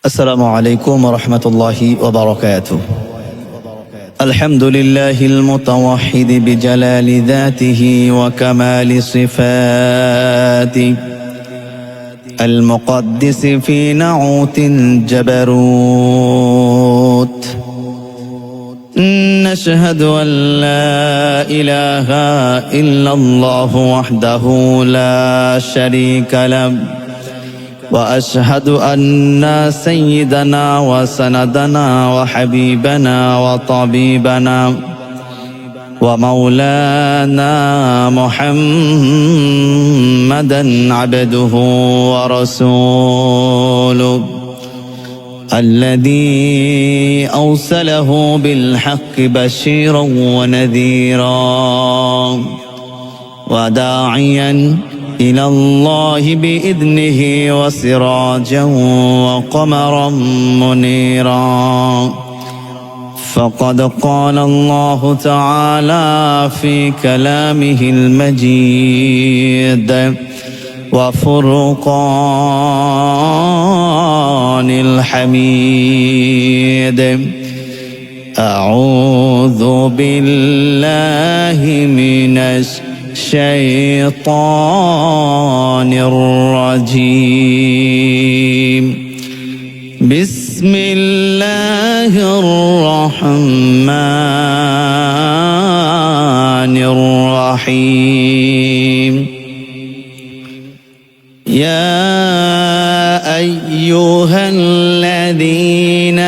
السلام عليكم ورحمة الله وبركاته. الحمد لله المتوحد بجلال ذاته وكمال صفاته، المقدس في نعوت الجبروت. نشهد أن لا إله إلا الله وحده لا شريك له، وأشهد أن سيدنا وسندنا وحبيبنا وطبيبنا ومولانا محمدا عبده ورسوله، الذي أرسله بالحق بشيرا ونذيرا وداعيا إلى الله بإذنه وسراجا وقمرا منيرا. فقد قال الله تعالى في كلامه المجيد وفرقان الحميد: أعوذ بالله من الشيطان الرجيم. بسم الله الرحمن الرحيم. يا أيها الذين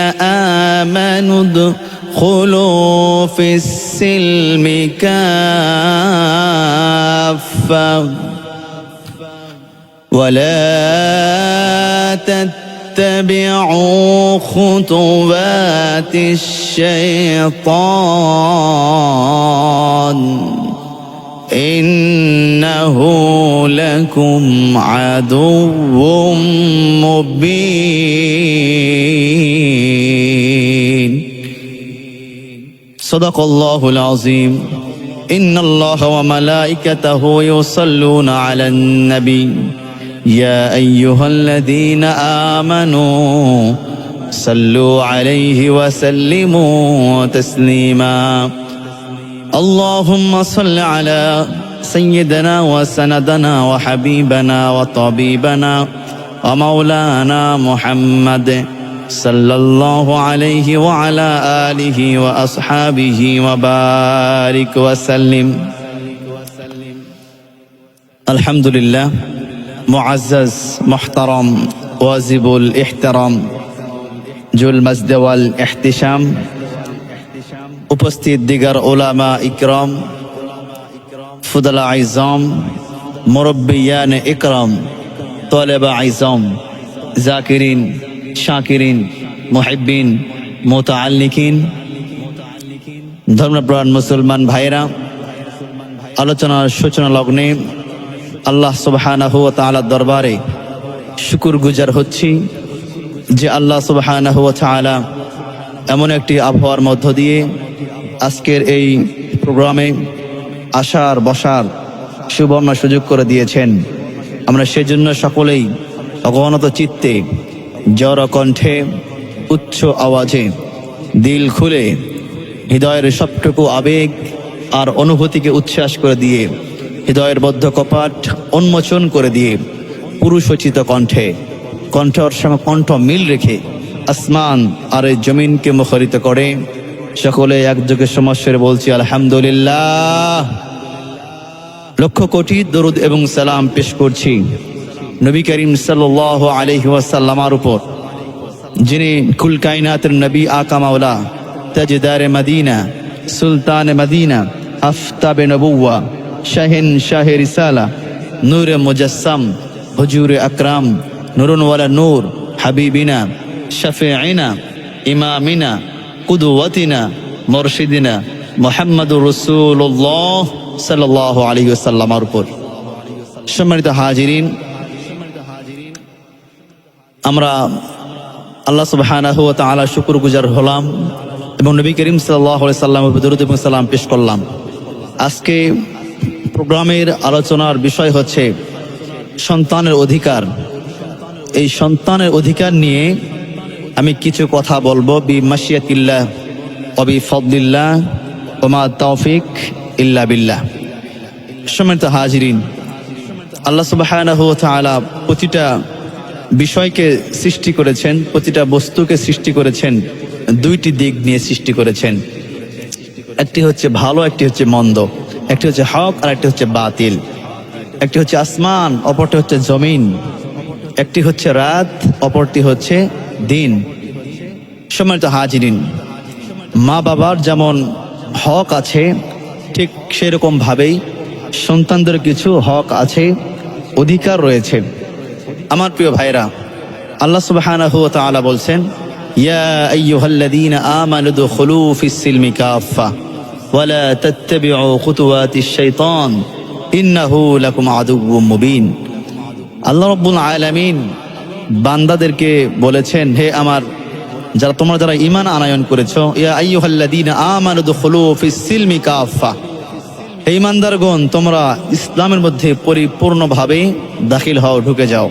آمنوا ادخلوا في السلم كافة ولا تتبعوا خطوات الشيطان، إنه لكم عدو مبين. صدق الله العظيم. إن الله وملائكته يصلون على النبي يا أيها الذين آمنوا صلوا عليه وسلموا تسليما. اللهم صل على سيدنا وسندنا وحبيبنا وطبيبنا ومولانا محمد صلى الله عليه وعلى آله وأصحابه وبارك وسلم. الحمد لله. معزز محترم واجب الاحترام joule মাজদ ওয়াল ইহতিশাম, উপস্থিত দিগার উলামা ইকরাম, ফুদালা আইজাম, মুরব্বিয়ান ইকরাম, তালেবা আইজাম, জাকিরিন, শাকিরিন, মুহিব্বিন, মুতাআল্লিকিন, ধর্মপ্রাণ মুসলমান ভাইরা, আলোচনার সূচনা লগ্নে আল্লাহ সুবহানাহু ওয়া তাআলার দরবারে শুকরগুজার হচ্ছি যে আল্লাহ সুবহানাহু ওয়া তাআলা এমন একটি আবহাওয়ার মধ্য দিয়ে আজকের এই প্রোগ্রামে আসার বসার সুবর্ণ সুযোগ করে দিয়েছেন। আমরা সেজন্য সকলেই অগণত চিত্তে, জড় কণ্ঠে, উচ্চ আওয়াজে, দিল খুলে, হৃদয়ের সবটুকু আবেগ আর অনুভূতিকে উচ্ছ্বাস করে দিয়ে, হৃদয়ের বদ্ধ কপাট উন্মোচন করে দিয়ে, পুরুষোচিত কণ্ঠে, কণ্ঠের সঙ্গে কণ্ঠ মিল রেখে আসমান আর এই জমিনকে মুখরিত করে সকলে একযোগে সমস্যারে বলছি আলহামদুলিল্লাহ। লক্ষ কোটি দরুদ এবং সালাম পেশ করছি নবী করিম সাল্লাল্লাহু আলাইহি ওয়াসাল্লামের উপর, যিনি কুল কায়নাতের নবী, আকা মাওলা, তাজদারে মদিনা, সুলতান মদিনা, আফতাবে নবুওয়া, শাহিন শাহে রিসালা, নূরে মুজাসসাম, হুজুরে আকরাম, নুরুন ওয়ালা নূর, হাবিবিনা, শাফিঈনা, ইমামিনা, কুদওয়াতিনা, মুরশিদিনা মুহাম্মাদুর রাসূলুল্লাহ সাল্লাল্লাহু আলাইহি ওয়াসাল্লামের উপর। সম্মানিত হাজিরিন, আমরা আল্লাহ সুবহানাহু ওয়া তাআলা শুকরগুজার হলাম এবং নবী করিম সাল্লাল্লাহু আলাইহি ওয়াসাল্লামের উপর দরুদ এবং সালাম পেশ করলাম। আজকে প্রোগ্রামের আলোচনার বিষয় হচ্ছে সন্তানের অধিকার। এই সন্তানের অধিকার নিয়ে আমি কিছু কথা বলবো বি মাশিয়াতিল্লাহ ওয়া বি ফাদলিল্লাহ ওয়া মা তাওফিক ইল্লা বিল্লাহ। সম্মানিত হাজিরিন, আল্লাহ সুবহানাহু ওয়া তাআলা প্রতিটা বিষয়কে সৃষ্টি করেছেন, প্রতিটা বস্তুকে সৃষ্টি করেছেন দুইটি দিক নিয়ে সৃষ্টি করেছেন। একটি হচ্ছে ভালো, একটি হচ্ছে মন্দ, একটি হচ্ছে হক আর একটি হচ্ছে বাতিল। একটি হচ্ছে আসমান, অপরটি হচ্ছে জমিন। একটি হচ্ছে রাত, অপরটি হচ্ছে দিন। সম্মানিত হাজিরিন, মা বাবার যেমন হক আছে, ঠিক সেরকম ভাবেই সন্তানদের কিছু হক আছে, অধিকার রয়েছে। আমার প্রিয় ভাইরা, আল্লাহ সুবহানাহু ওয়া তাআলা বলছেন, ইয়া আইয়ুহাল্লাযীনা আমানু দুখুলু ফিস-সিলমি কাফা ওয়া লা তাত্তাবিউ খুতুওয়াতিশ শাইতান ইন্নাহু লাকুম আদুউম মুবিন। আল্লাহ রাব্বুল আলামিন বান্দাদেরকে বলেছেন, হে আমার তোমরা ঈমান আনয়ন করেছো, ইয়া আইয়ুহাল্লাযীনা আমানু দুখুলু ফিস-সিলমি কাফা, হে ঈমানদারগণ তোমরা ইসলামের মধ্যে পরিপূর্ণভাবে দাখিল হও, ঢুকে যাও।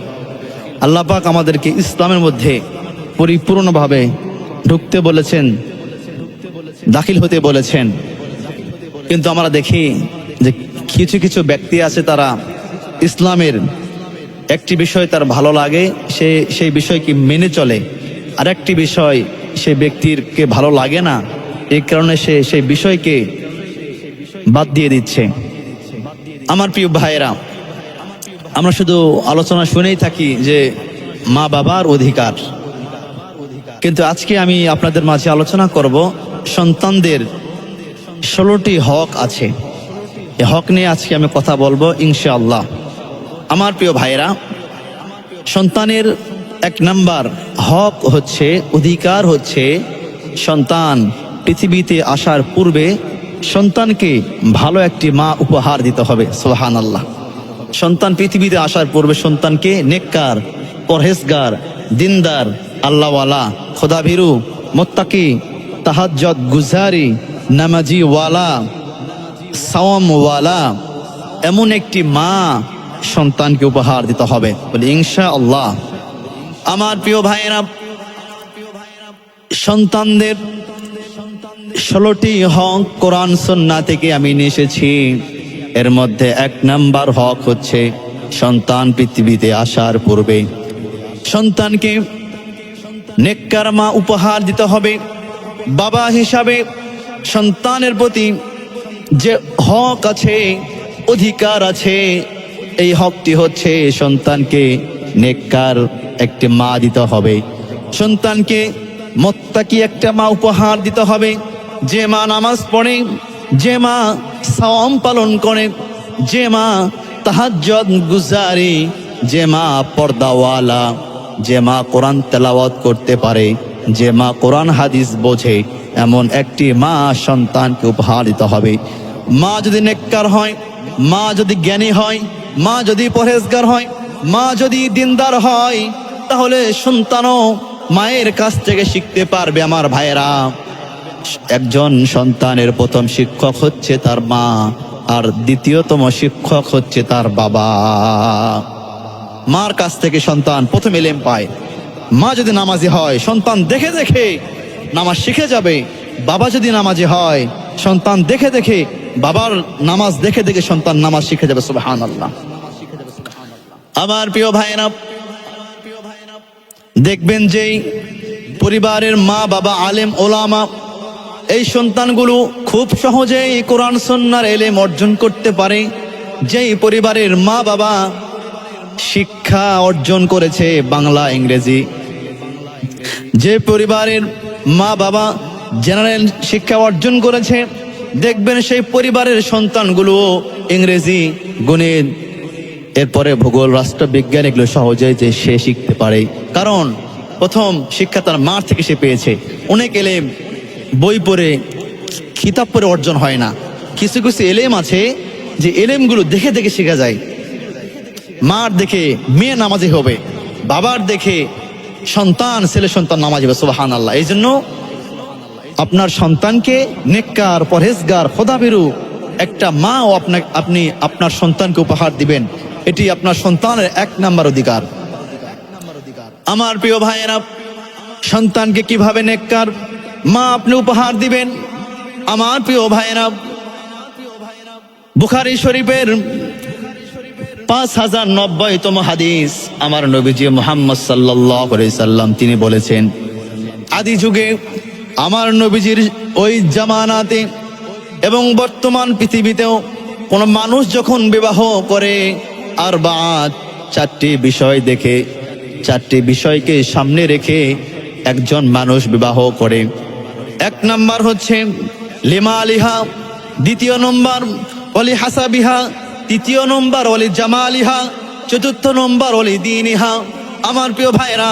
আল্লাহ পাক আমাদেরকে ইসলামের মধ্যে পরিপূর্ণভাবে ঢুকতে বলেছেন, দাখিল হতে বলেছেন। কিন্তু আমরা দেখি যে কিছু কিছু ব্যক্তি আছে, তারা ইসলামের একটি বিষয় তার ভালো লাগে, সে সেই বিষয়কে মেনে চলে, আর একটি বিষয় সেই ব্যক্তিরকে ভালো লাগে না, এই কারণে সে সেই বিষয়কে বাদ দিয়ে দিচ্ছে। আমার প্রিয় ভাইয়েরা, আমরা শুধু আলোচনা শুনেই থাকি যে মা বাবার অধিকার, কিন্তু আজকে আমি আপনাদের মাঝে আলোচনা করব সন্তানদের 16টি হক আছে। এই হক নিয়ে আজকে আমি কথা বলবো ইনশাআল্লাহ। আমার প্রিয় ভাইয়েরা, সন্তানের 1 নাম্বার হক হচ্ছে, অধিকার হচ্ছে, সন্তান পৃথিবীতে আসার পূর্বে সন্তানকে ভালো একটি মা উপহার দিতে হবে। সুবহানাল্লাহ। সন্তান পৃথিবীতে আসার পূর্বে সন্তানকে নেককার, পরহেজগার, দিনদার, আল্লাহওয়ালা, খোদাভীরু, মুত্তাকি, তাহাজ্জুদ গুজারি, নামাজি ওয়ালা, সাওম ওয়ালা এমন একটি মা সন্তানকে উপহার দিতে হবে, বলে ইনশাআল্লাহ। আমার প্রিয় ভাইয়েরা, সন্তানদের 16টি হক কোরআন সুন্নাহ থেকে আমি নিয়ে এসেছি। এর মধ্যে 1 নাম্বার হক হচ্ছে, সন্তান পৃথিবীতে আসার পূর্বে সন্তানকে নেককার মা উপহার দিতে হবে। বাবা হিসাবে সন্তানের প্রতি যে হক আছে, অধিকার আছে, এই হকটি হচ্ছে সন্তানকে নেককার একটি মা দিতে হবে। সন্তানকে মুত্তাকি একটা মা উপহার দিতে হবে, যে মা নামাজ পড়ে, যে মা সাওম পালন করে, যে মা তাহাজ্জুদ গুজারি, যে মা পর্দাওয়ালা, যে মা কোরআন তেলাওয়াত করতে পারে, যে মা কোরআন হাদিস বোঝে, এমন একটি মা সন্তানকে উপহার দিতে হবে। মা যদি নেককার হয়, মা যদি জ্ঞানী হয়, মা যদি পরহেজগার হয়, মা যদি দিনদার হয়, তাহলে সন্তানও মায়ের কাছ থেকে শিখতে পারবে। আমার ভাইয়েরা, একজন সন্তানের প্রথম শিক্ষক হচ্ছে তার মা, আর দ্বিতীয়তম শিক্ষক হচ্ছে তার বাবা। মার কাছ থেকে সন্তান প্রথম ইলম পায়। মা যদি নামাজি হয়, সন্তান দেখে দেখে নামাজ শিখে যাবে। বাবা যদি নামাজি হয়, সন্তান দেখে দেখে, বাবার নামাজ দেখে দেখে সন্তান নামাজ শিখে যাবে। সুবহানাল্লাহ। আমার প্রিয় ভাইয়েরা, দেখবেন যেই পরিবারের মা বাবা আলেম ওলামা, এই সন্তানগুলো খুব সহজেই কোরআন সুন্নাহর ইলম অর্জন করতে পারে। যেই পরিবারের মা বাবা শিক্ষা অর্জন করেছে বাংলা ইংরেজি, যে পরিবারের মা বাবা জেনারেল শিক্ষা অর্জন করেছে, দেখবেন সেই পরিবারের সন্তানগুলো ইংরেজি, গণিত, এরপরে ভূগোল, রাষ্ট্রবিজ্ঞান এগুলো সহজেই যে সে শিখতে পারে, কারণ প্রথম শিক্ষা তার মা থেকে সে পেয়েছে। অনেক এলেম বই পড়ে, কিতাব পড়ে অর্জন হয় না। কিছু কিছু এলেম আছে যে এলেমগুলো দেখে দেখে শেখা যায়। মার দেখে মেয়ে নামাজি হবে, বাবার দেখে সন্তান, ছেলে সন্তান নামাজি হবে। সুবহানাল্লাহ। এই জন্য আপনার সন্তানকে নেককার, পরহেজগার, খোদাভীরু একটা মা ও আপনি আপনার সন্তানকে উপহার দিবেন। এটি আপনার সন্তানের 1 নাম্বার অধিকার। আমার প্রিয় ভাইয়েরা, সন্তানকে কিভাবে নেককার মা আপনি উপহার দিবেন। আমার প্রিয় ভাইরা, বুখারী শরীফের 5090তম হাদিস, আমার নবীজি মুহাম্মদ সাল্লাল্লাহু আলাইহি সাল্লাম তিনি বলেছেন, আদি যুগে আমার নবীজির ওই জামানাতে এবং বর্তমান পৃথিবীতেও কোন মানুষ যখন বিবাহ করে আর চারটি বিষয় দেখে, চারটি বিষয়কে সামনে রেখে একজন মানুষ বিবাহ করে। এক নাম্বার হচ্ছে লিমা আলিহা, দ্বিতীয় নম্বর ওলি হাসাবিহা, তৃতীয় নম্বর ওলি জামালিহা, চতুর্থ নম্বর ওলি দীনিহা। আমার প্রিয় ভাইরা,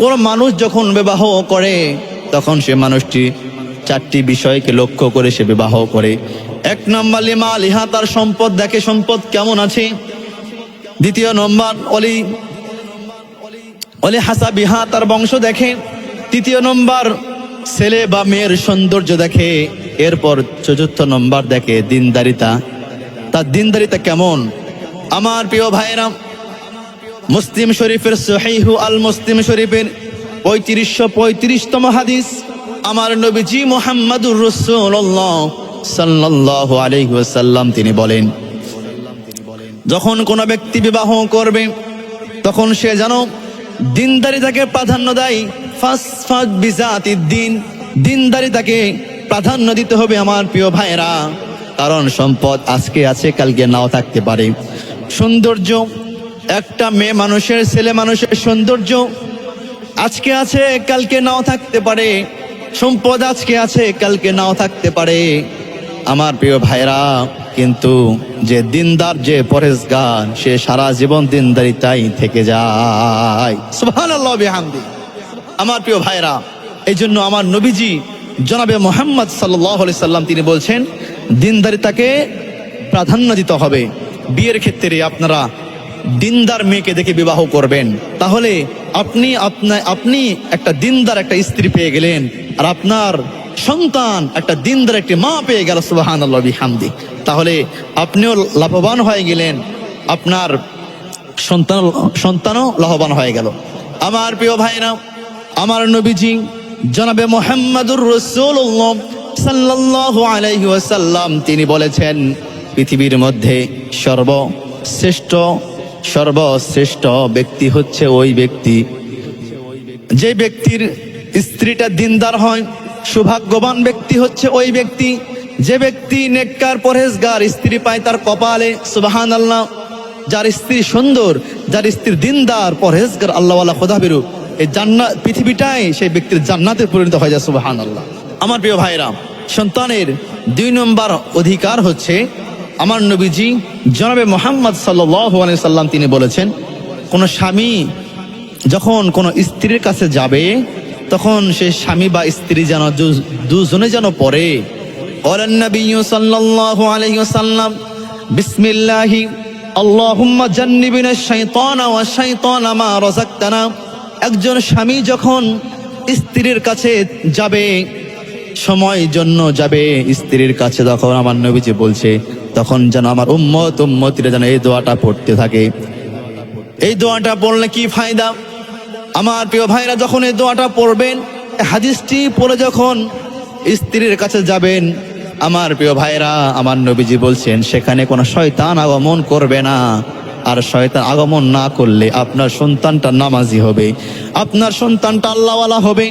কোন মানুষ যখন বিবাহ করে তখন সে মানুষটি চারটি বিষয়কে লক্ষ্য করে সে বিবাহ করে। এক নম্বর লিমা আলিহা, তার সম্পদ দেখে, সম্পদ কেমন আছে। দ্বিতীয় নম্বর ওলি হাসাবিহা, তার বংশ দেখে। তৃতীয় নম্বর ছেলে বা মেয়ের সৌন্দর্য দেখে। এরপর চতুর্থ নম্বর দেখে দিনদারিতা, তার দিনদারিতা কেমন। আমার প্রিয় ভাইরা, মুসলিম শরীফের সহিহু আল মুসলিম শরীফের 3535তম হাদিস, আমার নবীজি মুহাম্মাদুর রাসূলুল্লাহ সাল্লাল্লাহু আলাইহি ওয়াসাল্লাম তিনি বলেন, যখন কোনো ব্যক্তি বিবাহ করবে তখন সে যেন দিনদারিতাকে প্রাধান্য দেয়। ফাসফাদ বিজাতিদ দ্বীন, দিনদারিতাকে প্রাধান্য দিতে হবে আমার প্রিয় ভাইরা, কারণ সম্পদ আজকে আছে কালকে নাও থাকতে পারে। সৌন্দর্য, একটা মেয়ে মানুষের, ছেলে মানুষের সৌন্দর্য আজকে আছে কালকে নাও থাকতে পারে। সম্পদ আজকে আছে কালকে নাও থাকতে পারে আমার প্রিয় ভাইরা, কিন্তু যে দিনদার, যে পরেজগার, সে সারা জীবন দিনদারিতাই থেকে যায়। সুবহানাল্লাহ বিহামদি। আমার প্রিয় ভাইরা, এই জন্য আমার নবীজি জনাবে মুহাম্মদ সাল্লাল্লাহু আলাইহি সাল্লাম তিনি বলছেন, দিনদারিতাকে প্রাধান্য দিতে হবে। বিয়ের ক্ষেত্রে আপনারা দিনদার মেয়েকে দেখে বিবাহ করবেন, তাহলে আপনি একটা দিনদার একটা স্ত্রী পেয়ে গেলেন, আর আপনার সন্তান একটা দিনদার একটি মা পেয়ে গেল। সুবহানাল্লাহ বিহামদি। তাহলে আপনিও লাভবান হয়ে গেলেন, আপনার সন্তানও লাভবান হয়ে গেল। আমার প্রিয় ভাইরা, আমার নবীজি জনাবে মুহাম্মাদুর রাসূলুল্লাহ সাল্লাল্লাহু আলাইহি ওয়াসাল্লাম তিনি বলেছেন, পৃথিবীর মধ্যে সর্বশ্রেষ্ঠ ব্যক্তি হচ্ছে ওই ব্যক্তি যে ব্যক্তির স্ত্রীটা দিনদার হয়। সৌভাগ্যবান ব্যক্তি হচ্ছে ওই ব্যক্তি যে ব্যক্তি নেককার পরহেজগার স্ত্রী পায় তার কপালে। সুবহানাল্লাহ। যার স্ত্রী সুন্দর, যার স্ত্রী দিনদার পরহেজগার আল্লাহওয়ালা খোদাভীরু, এই জান্নাত পৃথিবীটাই সেই ব্যক্তির জান্নাতে পরিণত হয়ে যায়। সুবহানাল্লাহ। আমার প্রিয় ভাইরা, সন্তানের 2 নম্বর অধিকার হচ্ছে, আমার নবীজি জনাবে মুহাম্মদ সাল্লাল্লাহু আলাইহি সাল্লাম তিনি বলেছেন, কোন স্বামী যখন কোন স্ত্রীর কাছে যাবে তখন সে স্বামী বা স্ত্রী যেন দুজনে যেন পড়ে, ক্বালান নবী সাল্লাল্লাহু আলাইহি ওয়াসাল্লাম, বিসমিল্লাহি আল্লাহুম্মা জান্নিবিনাশ শাইতানা ওয়া শাইতানা মা রাযাকতানা। একজন স্বামী যখন স্ত্রীর কাছে যাবে, সময় জন্য যাবে স্ত্রীর কাছে, তখন আমার নবীজি বলছে, তখন যেন আমার উম্মতিরা যেন এই দোয়াটা পড়তে থাকে। এই দোয়াটা পড়লে কি ফায়দা? আমার প্রিয় ভাইরা, যখন এই দোয়াটা পড়বেন, হাদিসটি পড়ে যখন স্ত্রীর কাছে যাবেন, আমার প্রিয় ভাইরা, আমার নবীজি বলছেন সেখানে কোনো শয়তান আগমন করবে না। আর শয়তান আগমন না করলে আপনার সন্তানটা নামাজি হবে, আপনার সন্তানটা আল্লাহওয়ালা হবে,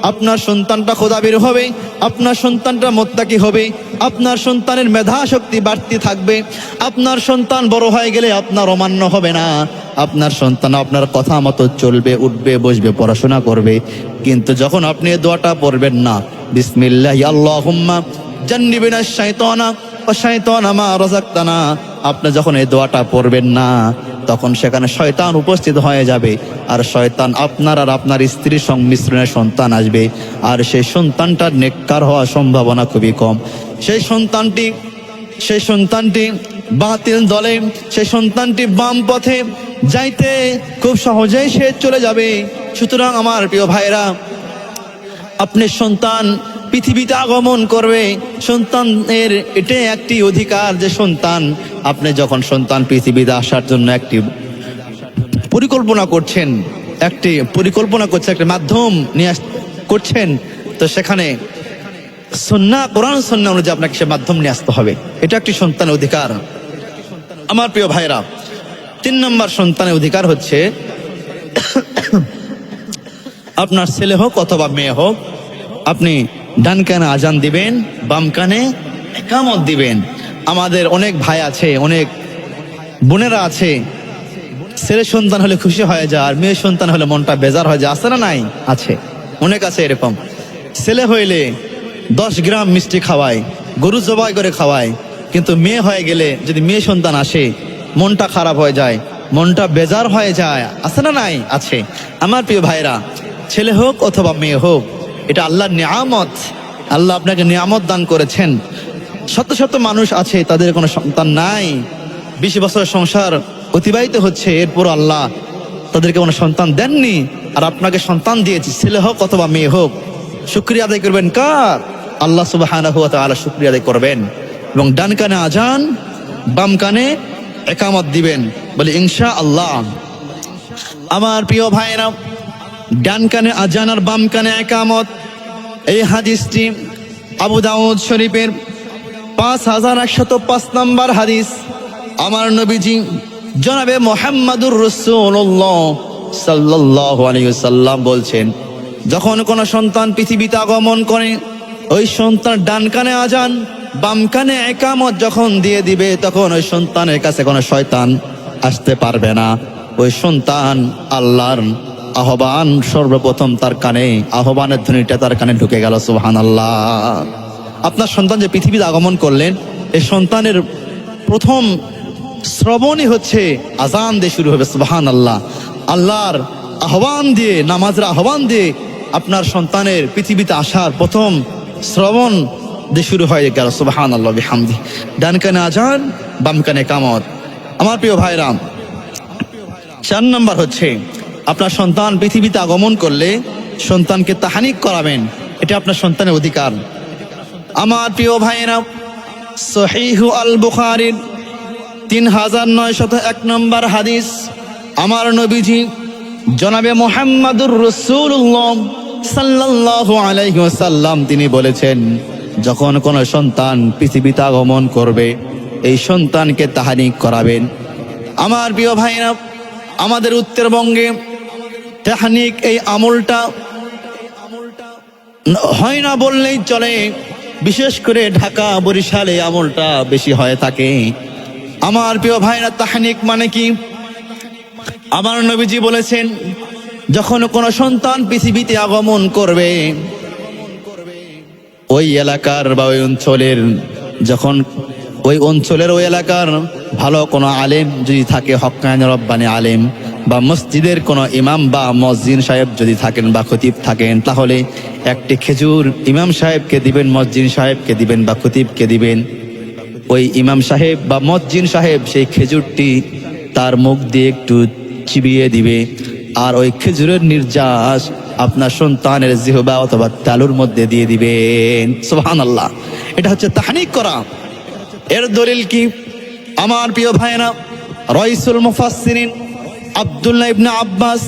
আপনার সন্তানটা খোদাবীর হবে, আপনার সন্তানটা মুত্তাকি হবে, আপনার সন্তানের মেধা শক্তি বাড়তি থাকবে, আপনার সন্তান বড় হয়ে গেলে আপনার অমান্য হবে না, আপনার সন্তান আপনার কথা মতো চলবে, উঠবে, বসবে, পড়াশোনা করবে। কিন্তু যখন আপনি দোয়াটা পড়বেন না, বিসমিল্লাহি আল্লাহুম্মা জান্নিবিনাশ শাইতানা ওয়া শাইতানা মা রাযাকতানা, আপনি যখন এই দোয়াটা পড়বেন না, তখন সেখানে শয়তান উপস্থিত হয়ে যাবে, আর শয়তান আপনার আর আপনার স্ত্রীর সংমিশ্রণে সন্তান আসবে, আর সেই সন্তানটার নেককার হওয়ার সম্ভাবনা খুবই কম। সেই সন্তানটি বাতিল দলে, সেই সন্তানটি বাম পথে যাইতে খুব সহজেই সে চলে যাবে। সুতরাং আমার প্রিয় ভাইরা, আপনি সন্তান পৃথিবীতে আগমন করবে, সন্তানের এটাই একটি অধিকার যে সন্তান, আপনি যখন সন্তান পৃথিবীতে আসার জন্য একটি পরিকল্পনা করছেন, একটি পরিকল্পনা করছেন, একটা মাধ্যম নিয়ে করছেন, তো সেখানে সুন্নাহ, কোরআন সুন্নাহ অনুযায়ী আপনাকে সে মাধ্যম নিয়ে আসতে হবে। এটা একটি সন্তানের অধিকার। আমার প্রিয় ভাইরা, 3 নম্বর সন্তানের অধিকার হচ্ছে আপনার ছেলে হোক অথবা মেয়ে হোক, আপনি ডান কানে আজান দিবেন, বাম কানে ইকামত দিবেন। আমাদের অনেক ভাই আছে, অনেক বোনেরা আছে, ছেলে সন্তান হলে খুশি হয়ে যায় আর মেয়ে সন্তান হলে মনটা বেজার হয়ে যায়। আছে না নাই? আছে, অনেক আছে এরকম। ছেলে হইলে 10 গ্রাম মিষ্টি খাওয়ায়, গরু জবাই করে খাওয়ায়, কিন্তু মেয়ে হয়ে গেলে যদি মেয়ে সন্তান আসে মনটা খারাপ হয়ে যায়, মনটা বেজার হয়ে যায়। আছে না নাই? আছে। আমার প্রিয় ভাইরা, ছেলে হোক অথবা মেয়ে হোক, এটা আল্লাহর নিয়ামত। আল্লাহ আপনাকে নিয়ামত দান করেছেন। শত শত মানুষ আছে তাদের কোনো সন্তান নাই, 20 বছর সংসার অতিবাহিত হচ্ছে, এরপর আল্লাহ তাদেরকে কোনো সন্তান দেননি, আর আপনাকে সন্তান দিয়েছি, ছেলে হোক অথবা মেয়ে হোক। শুকরিয়া আদায় করবেন কার? আল্লাহ সুবহানাহু ওয়া তাআলা শুকরিয়া আদায় করবেন, এবং ডান কানে আজান, বাম কানে ইকামত দিবেন, বলে ইনশাআল্লাহ। আমার প্রিয় ভাইরা, ডান কানে আজান আর বাম কানে ইকামত, এই হাদিসটি আবু দাউদ শরীফের 5105 নম্বর হাদিস। আমার নবীজি জনাবে মুহাম্মাদুর রাসূলুল্লাহ সাল্লাল্লাহু আলাইহি ওয়াসাল্লাম বলছেন, যখন কোন সন্তান পৃথিবীতে আগমন করে, ওই সন্তান ডান কানে আজান, বাম কানে ইকামত যখন দিয়ে দিবে, তখন ওই সন্তানের কাছে কোনো শয়তান আসতে পারবে না। ওই সন্তান আল্লাহর আহ্বান সর্বপ্রথম তার কানে, আহ্বানের ধ্বনিটা তার কানে ঢুকে গেল। সুবহানাল্লাহ। আপনার সন্তান যে পৃথিবীতে আগমন করলেন, এই সন্তানের প্রথম শ্রবণই হচ্ছে আজান দিয়ে শুরু হবে। সুবহানাল্লাহ। আল্লাহর আহ্বান দিয়ে, নামাজের আহ্বান দিয়ে আপনার সন্তানের পৃথিবীতে আসার প্রথম শ্রবণ দিয়ে শুরু হয়ে গেল। সুবহানাল্লাহ বিহামদি। ডান কানে আজান, বাম কানে ইকামত। আমার প্রিয় ভাইরা, 4 নম্বর হচ্ছে আপনার সন্তান পৃথিবীতে আগমন করলে সন্তানকে তাহনিক করাবেন, এটা আপনার সন্তানের অধিকার। আমার প্রিয় ভাইরা, সহিহ আল বুখারীর 3901 নম্বর হাদিস। আমার নবীজি জনাবে মুহাম্মাদুর রাসূলুল্লাহ সাল্লাল্লাহু আলাইহি ওয়াসাল্লাম তিনি বলেছেন, যখন কোন সন্তান পৃথিবীতে আগমন করবে, এই সন্তানকে তাহনিক করাবেন। আমার প্রিয় ভাইরা, আমাদের উত্তরবঙ্গে তাহনিক এই আমলটা হয় না বললেই চলে, বিশেষ করে ঢাকা, বরিশাল এই আমলটা বেশি হয়ে থাকে। আমার প্রিয় ভাইরা, তাহনিক মানে কি? আমার নবীজি বলেছেন, যখন কোন সন্তান পৃথিবীতে আগমন করবে, ওই এলাকার বা ওই অঞ্চলের, যখন ওই অঞ্চলের ওই এলাকার ভালো কোনো আলেম যদি থাকে, হক্কানি রব্বানি আলেম, বা মসজিদের কোনো ইমাম বা মসজিদ সাহেব যদি থাকেন বা খতিব থাকেন, তাহলে একটি খেজুর ইমাম সাহেবকে দিবেন, মসজিদ সাহেবকে দিবেন বা খতিবকে দিবেন। ওই ইমাম সাহেব বা মসজিদ সাহেব সেই খেজুরটি তার মুখ দিয়ে একটু চিবিয়ে দিবে, আর ওই খেজুরের নির্যাস আপনার সন্তানের জিহবা অথবা তালুর মধ্যে দিয়ে দিবেন। সুবহানাল্লাহ। এটা হচ্ছে তাহনিক করা। এর দলিল কি? আমার প্রিয় ভাইরা, রাইসুল মুফাসসিরিন আব্দুল্লাহ ইবনে আব্বাস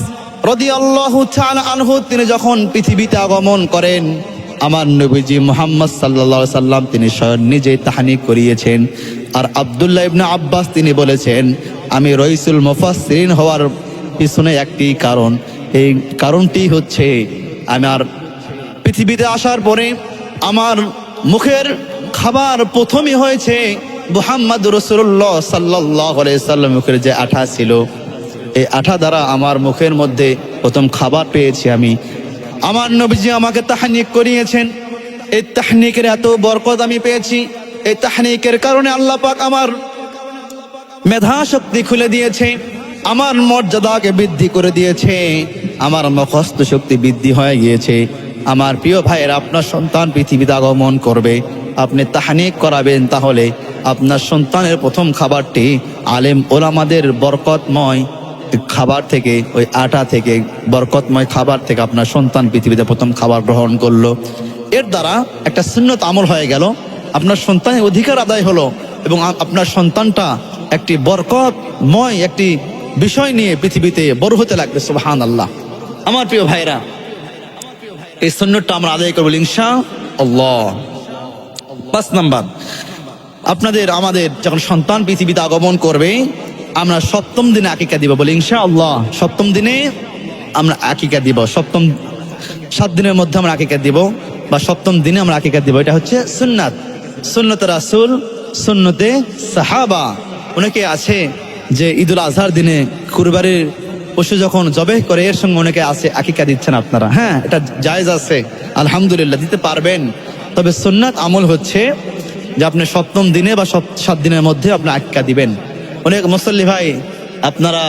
রাদিয়াল্লাহু তাআলা আনহু তিনি যখন পৃথিবীতে আগমন করেন, আমার নবীজি মুহাম্মদ সাল্লাল্লাহু আলাইহি সাল্লাম তিনি স্বয়ং নিজেই তাহনিক করিয়েছেন। আর আব্দুল্লাহ ইবনে আব্বাস তিনি বলেছেন, আমি রাইসুল মুফাসসিরিন হওয়ার পিছনে একটি কারণ, এই কারণটি হচ্ছে আমার পৃথিবীতে আসার পরে আমার মুখের খাবার প্রথমই হয়েছে মুহাম্মদ রাসূলুল্লাহ সাল্লাল্লাহু আলাইহি সাল্লাম মুখের যে আঠা ছিল, এই আঠা দ্বারা আমার মুখের মধ্যে প্রথম খাবার পেয়েছি আমি। আমার নবীজি আমাকে তাহনিক করিয়েছেন, এই তাহনিকের এত বরকত আমি পেয়েছি। এই তাহনিকের কারণে আল্লাহ পাক আমার মেধা শক্তি খুলে দিয়েছে, আমার মর্যাদাকে বৃদ্ধি করে দিয়েছে, আমার মুখস্থ শক্তি বৃদ্ধি হয়ে গিয়েছে। আমার প্রিয় ভাইয়ের, আপনার সন্তান পৃথিবীতে আগমন করবে, আপনি তাহনিক করাবেন, তাহলে আপনার সন্তানের প্রথম খাবারটি আলেম ওলামাদের বরকতময় খাবার থেকে, ওই আটা থেকে, বরকতময় খাবার থেকে আপনার সন্তান পৃথিবীতে প্রথম খাবার গ্রহণ করলো। এর দ্বারা একটা সুন্নত আমল হয়ে গেল, আপনার সন্তানের অধিকার আদায় হলো, এবং আপনার সন্তানটা একটি বরকতময় একটি বিষয় নিয়ে পৃথিবীতে বড় হতে লাগবে। সুবহানাল্লাহ। আমার প্রিয় ভাইরা, এই সুন্নতটা আমরা আদায় করবো ইনশাআল্লাহ। 5 নাম্বার, আমাদের যখন সন্তান পৃথিবীতে আগমন করবে, আমরা 7ম দিনে আকিকা দিব, বলি ইনশাআল্লাহ। 7ম দিনে আমরা আকিকা দিব, 7 দিনের মধ্যে আমরা আকিকা দিব, বা 7ম দিনে আমরা আকিকা দিব। এটা হচ্ছে সুন্নাত, সুন্নতে রাসূল, সুন্নতে সাহাবা। অনেকে আছে যে ঈদুল আজহার দিনে কুরবানির পশু যখন জবেহ করে, এর সঙ্গে অনেকে আছে আকিকা দিচ্ছেন আপনারা। হ্যাঁ, এটা জায়েজ আছে, আলহামদুলিল্লাহ, দিতে পারবেন। তবে সুন্নাত আমল হচ্ছে যে আপনি 7ম দিনে বা 7 দিনের মধ্যে আপনি আকিকা দিবেন। অনেক মুসল্লি ভাই আপনারা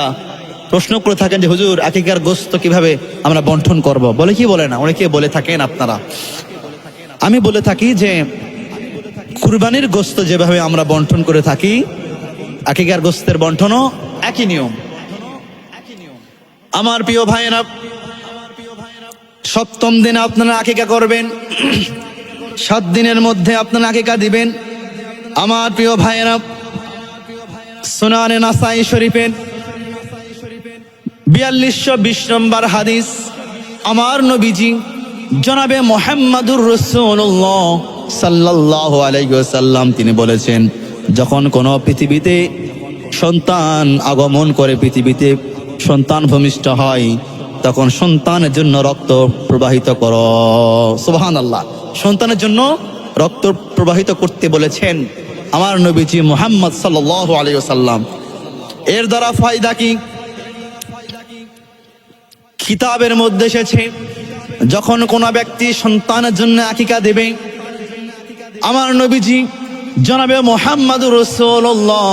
প্রশ্ন করে থাকেন যে হুজুর, আকিকার গোশত কিভাবে আমরা বন্টন করব? বলে কি বলে না, অনেকে বলে থাকেন আপনারা। আমি বলে থাকি যে কুরবানির গোশত যেভাবে আমরা বন্টন করে থাকি, আকিকার গোশতের বন্টনও একই নিয়ম। আমার প্রিয় ভাইয়েরা, 7ম দিনে আপনারা আকিকা করবেন, 7 দিনের মধ্যে আপনারা আকিকা দিবেন। আমার প্রিয় ভাইয়েরা, সুনানে নাসাই শরীফের 4220 নম্বর হাদিস, আমার নবীজি জনাবে মুহাম্মাদুর রাসূলুল্লাহ সাল্লাল্লাহু আলাইহি ওয়াসাল্লাম তিনি বলেছেন, যখন কোনো পৃথিবীতে সন্তান আগমন করে, পৃথিবীতে সন্তান ভূমিষ্ঠ হয়, তখন সন্তানের জন্য রক্ত প্রবাহিত করো। সুবহানাল্লাহ, সন্তানের জন্য রক্ত প্রবাহিত করতে বলেছেন আমার নবীজি মুহাম্মদ সাল্লাল্লাহু আলাইহি ওয়াসাল্লাম। এর দ্বারা ফায়দা কি? কিতাবের মধ্যে এসেছে, যখন কোনো ব্যক্তি সন্তানের জন্য আকিকা দেবে, আমার নবীজি জনাবে মুহাম্মাদুর রাসূলুল্লাহ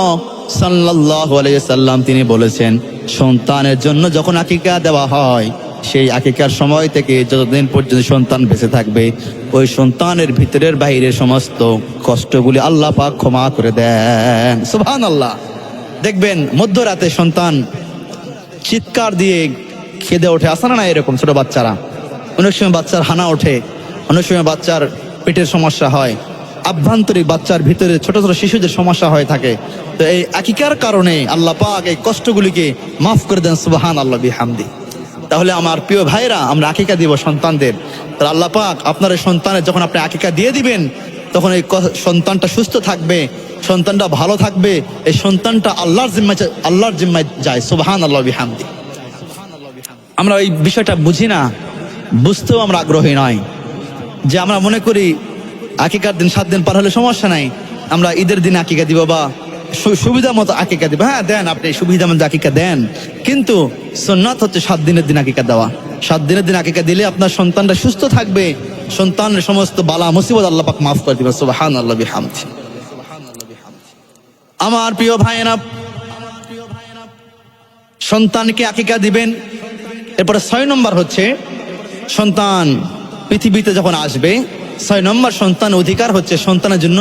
সাল্লাল্লাহু আলাইহি ওয়াসাল্লাম তিনি বলেছেন, সন্তানের জন্য যখন আকিকা দেওয়া হয়, সেই আকিকার সময় থেকে যতদিন পর্যন্ত সন্তান বেঁচে থাকবে, ওই সন্তানের ভিতরের বাইরের সমস্ত কষ্টগুলি আল্লাহ পাক ক্ষমা করে দেন। সুবহানাল্লাহ। দেখবেন মধ্যরাতে সন্তান চিৎকার দিয়ে কেঁদে ওঠে, আসে না এরকম ছোট বাচ্চারা? অনেক সময় বাচ্চার হানা ওঠে, অনেক সময় বাচ্চার পেটের সমস্যা হয়, আভ্যন্তরিক বাচ্চার ভিতরে ছোট ছোট শিশুদের সমস্যা হয়ে থাকে। তো এই আকিকার কারণে আল্লাহ পাক এই কষ্টগুলিকে মাফ করে দেন। সুবহানাল্লাহ বিহামদি। তাহলে আমার প্রিয় ভাইরা, আমরা আকিকা দিব সন্তানদের। তাহলে আল্লাহ পাক আপনার সন্তানের যখন আপনি আকিকা দিয়ে দিবেন, তখন এই সন্তানটা সুস্থ থাকবে, সন্তানটা ভালো থাকবে, এই সন্তানটা আল্লাহর জিম্মায় যায়। সুবহানাল্লাহ বিহামদি। আমরা এই বিষয়টা বুঝি না, বুঝতেও আমরা আগ্রহী নয়। যে আমরা মনে করি আকিকার দিন 7 দিন পার হলে সমস্যা নাই, আমরা ঈদের দিন আকিকা দিব বা সুবিধা মতো আকিকা দিব। হ্যাঁ দেন, আপনি সুবিধা মতো আকিকা দেন, কিন্তু সুন্নাত হচ্ছে 7 দিনের দিন আকিকা দেওয়া। 7 দিনের দিন আকিকা দিলে আপনার সন্তানটা সুস্থ থাকবে, সন্তানের সমস্ত বালা মুসিবত আল্লাহ পাক মাফ করে দিবেন। সুবহানাল্লাহ বিহামদি। আমার প্রিয় ভাইয়েরা, সন্তানকে আকিকা দিবেন। এরপরে 6 নম্বর হচ্ছে, সন্তান পৃথিবীতে যখন আসবে, 6 নম্বর সন্তান অধিকার হচ্ছে সন্তানের জন্য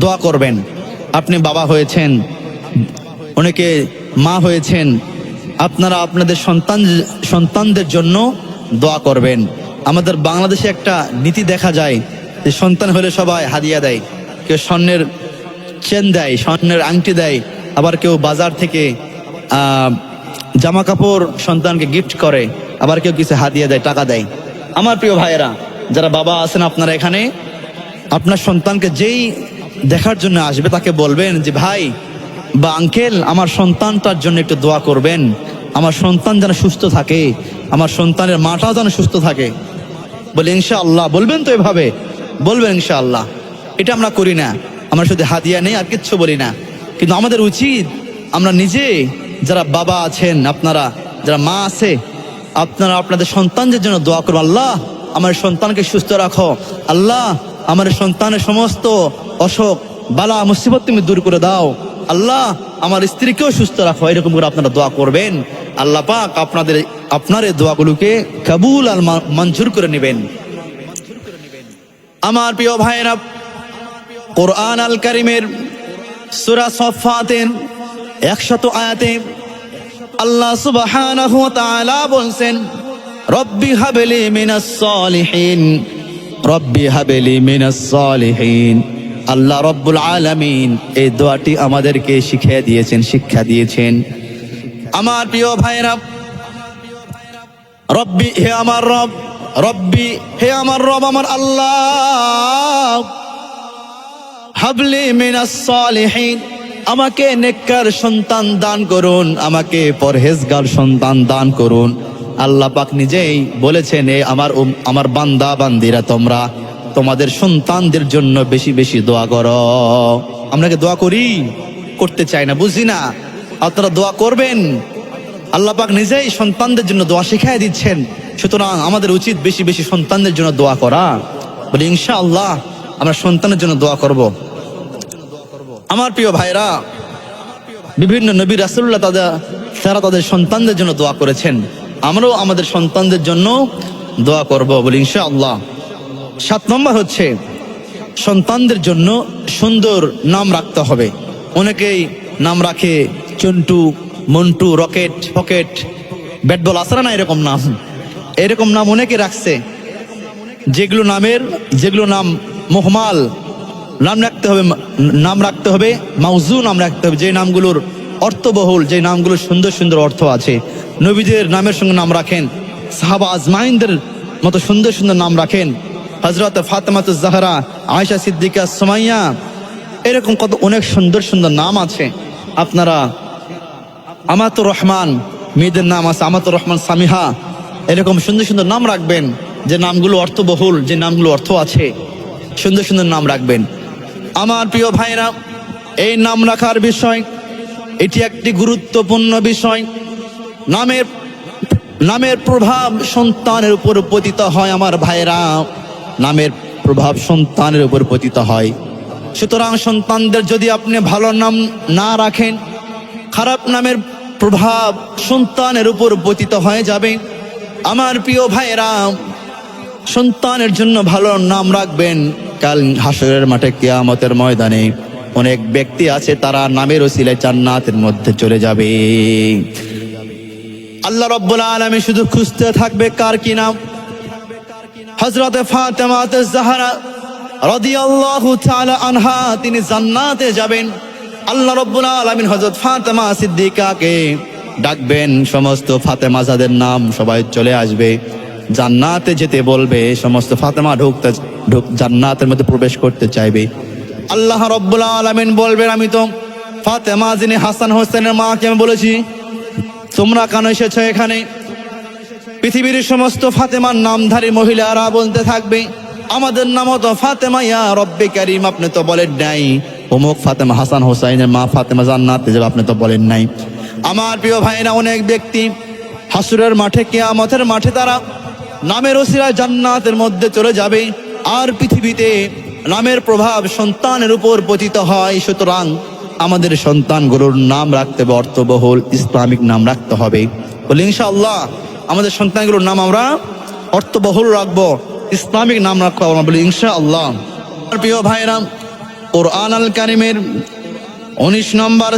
দোয়া করবেন। আপনি বাবা হয়েছেন, অনেকে মা হয়েছেন, আপনারা আপনাদের সন্তানদের জন্য দোয়া করবেন। আমাদের বাংলাদেশে একটা নীতি দেখা যায় যে সন্তান হলে সবাই হাদিয়া দেয়, কেউ স্বর্ণের চেন দেয়, স্বর্ণের আংটি দেয়, আবার কেউ বাজার থেকে জামা কাপড় সন্তানকে গিফট করে, আবার কেউ কিছু হাদিয়া দেয়, টাকা দেয়। আমার প্রিয় ভাইয়েরা, যারা বাবা আছেন আপনারা এখানে, আপনার সন্তানকে যেই দেখার জন্য আসবে তাকে বলবেন যে ভাই বা আঙ্কেল, আমার সন্তানটার জন্য একটু দোয়া করবেন, আমার সন্তান যেন সুস্থ থাকে, আমার সন্তানের মাটাও যেন সুস্থ থাকে। বলে ইনশাআল্লাহ। বলবেন তো? এভাবে বলবেন ইনশাআল্লাহ। এটা আমরা করি না, আমরা শুধু হাদিয়া নেই আর কিচ্ছু বলি না। কিন্তু আমাদের উচিত, আমরা নিজে যারা বাবা আছেন, আপনারা যারা মা আছে, আপনারা আপনাদের সন্তানদের জন্য দোয়া করবেন, আল্লাহ আমার সন্তানকে সুস্থ রাখো, আল্লাহ আমার সন্তানের সমস্ত অসুখ বালা মুসিবত তুমি দূর করে দাও, আল্লাহ আমার স্ত্রীকেও সুস্থ রাখো। এরকম করে আপনারা দোয়া করবেন, আল্লাহ পাক আপনার এই দোয়াগুলোকে কবুল আর মঞ্জুর করে নেবেন। আমার প্রিয় ভাইয়েরা, কোরআন আল কারীমের সূরা সফফাতের 100 আয়াতে আল্লাহ সুবহানাহু ওয়া তাআলা বলছেন, রব্বি হাবলি মিনাস সালিহিন, রব্বি হাবলি মিনাস সালিহিন। আল্লাহ রব্বুল আলামিন এই দোয়াটি আমাদেরকে শিখিয়ে দিয়েছেন, শিক্ষা দিয়েছেন। আমার প্রিয় ভাইরা, রব্বি হে আমার রব, রব্বি হে আমার রব, আমার আল্লাহ, হাবলি মিনাস সালিহিন, আমাকে নেককার সন্তান দান করুন, আমাকে পরহেজগার সন্তান দান করুন। আল্লাহ পাক নিজেই বলেছেন, এ আমার বান্দা বান্দিরা, তোমরা তোমাদের সন্তানদের জন্য বেশি বেশি দোয়া করো। আমরা কি দোয়া করি? করতে চাই না, বুঝি না। আপনারা দোয়া করবেন। আল্লাহ পাক নিজেই সন্তানদের জন্য দোয়া শিখাই দিচ্ছেন। সুতরাং আমাদের উচিত বেশি বেশি সন্তানদের জন্য দোয়া করা। বলি ইনশাআল্লাহ আমরা সন্তানের জন্য দোয়া করব। আমার প্রিয় ভাইরা, বিভিন্ন নবী রাসূলুল্লাহ তারা তাদের সন্তানদের জন্য দোয়া করেছেন। আমরাও আমাদের সন্তানদের জন্য দোয়া করব, বলি ইনশাআল্লাহ। 7 নম্বর হচ্ছে সন্তানদের জন্য সুন্দর নাম রাখতে হবে। অনেকেই নাম রাখে চন্টু, মন্টু, রকেট, পকেট, ব্যাটবল, আসরা না এরকম নাম। এরকম নাম অনেকে রাখছে, যেগুলো নাম মুহমাল নাম রাখতে হবে মাউজু নাম রাখতে হবে, যে নামগুলোর অর্থবহুল, যে নামগুলোর সুন্দর সুন্দর অর্থ আছে। নবীদের নামের সঙ্গে নাম রাখেন, সাহাবা আজমাইনদের মতো সুন্দর সুন্দর নাম রাখেন। হযরত ফাতেমাতুজ জাহরা, আয়েশা সিদ্দিকা, সুমাইয়া, এরকম কত অনেক সুন্দর সুন্দর নাম আছে। আপনারা আমাতুর রহমান, মেয়েদের নাম আছে আমাতুর রহমান, সামিহা, এরকম সুন্দর সুন্দর নাম রাখবেন, যে নামগুলো অর্থবহুল, যে নামগুলো অর্থ আছে, সুন্দর সুন্দর নাম রাখবেন। আমার প্রিয় ভাইরা, এই নাম রাখার বিষয় এটি একটি গুরুত্বপূর্ণ বিষয়। নামের প্রভাব সন্তানের উপর পতিত হয়। আমার ভাইরা, নামের প্রভাব সন্তানের উপর পতিত হয়। সুতরাং সন্তানদের যদি আপনি ভালো নাম না রাখেন, খারাপ নামের প্রভাব সন্তানের উপর পতিত হয়ে যাবে। আমার প্রিয় ভাইরা, সন্তানের জন্য ভালো নাম রাখবেন। কাল হাসরের মাঠে, কিয়ামতের ময়দানে অনেক ব্যক্তি আছে, তারা নামের ওসিলায় জান্নাতের মধ্যে চলে যাবে। আল্লাহ রাব্বুল আলামিন শুধু খুঁজতে থাকবে কার কি নাম। হযরত ফাতেমাতুজ জাহরা রাদিয়াল্লাহু তাআলা আনহা, তিনি জান্নাতে যাবেন। আল্লাহ রাব্বুল আলামিন হযরত ফাতেমা সিদ্দিকাকে ডাকবেন, সমস্ত ফাতেমাজাদের নাম সবাই চলে আসবে, জান্নাতে যেতে বলবে। সমস্ত ফাতেমা জান্নাতের মধ্যে প্রবেশ করতে চাইবে। আল্লাহ রাব্বুল আলামিন বলবেন, আমি তো ফাতেমা যিনি হাসান হোসেনের মাকে আমি বলেছি তোমরা কেন এসেছো এখানে? পৃথিবীর সমস্ত ফাতেমার নামধারী মহিলারা বলতে থাকবে, আমাদের নামও তো ফাতেমা, ইয়া রব্বে কারীম, আপনি তো বলেন নাই অমুক ফাতেমা, হাসান হোসাইনের মা ফাতেমা জান্নাতে যাবে, আপনি তো বলেন নাই। আমার প্রিয় ভাইরা, অনেক ব্যক্তি হাসরের মাঠে, কিয়ামতের মাঠে তারা নামের ওসিলায় জান্নাতের মধ্যে চলে যাবে। আর পৃথিবীতে নামের প্রভাব সন্তানের উপর পতিত হয়। সুতরাং আমাদের সন্তানগুলোর নাম রাখতে হবে অর্থবহুল, ইসলামিক নাম রাখতে হবে। বলি ইনশাআল্লাহ আমাদের সন্তানগুলোর নাম আমরা অর্থবহুল রাখবো, ইসলামিক নাম রাখবো, বলি ইনশাআল্লাহ। প্রিয় ভাইরা, কুরআন আল কারীমের 19 নম্বর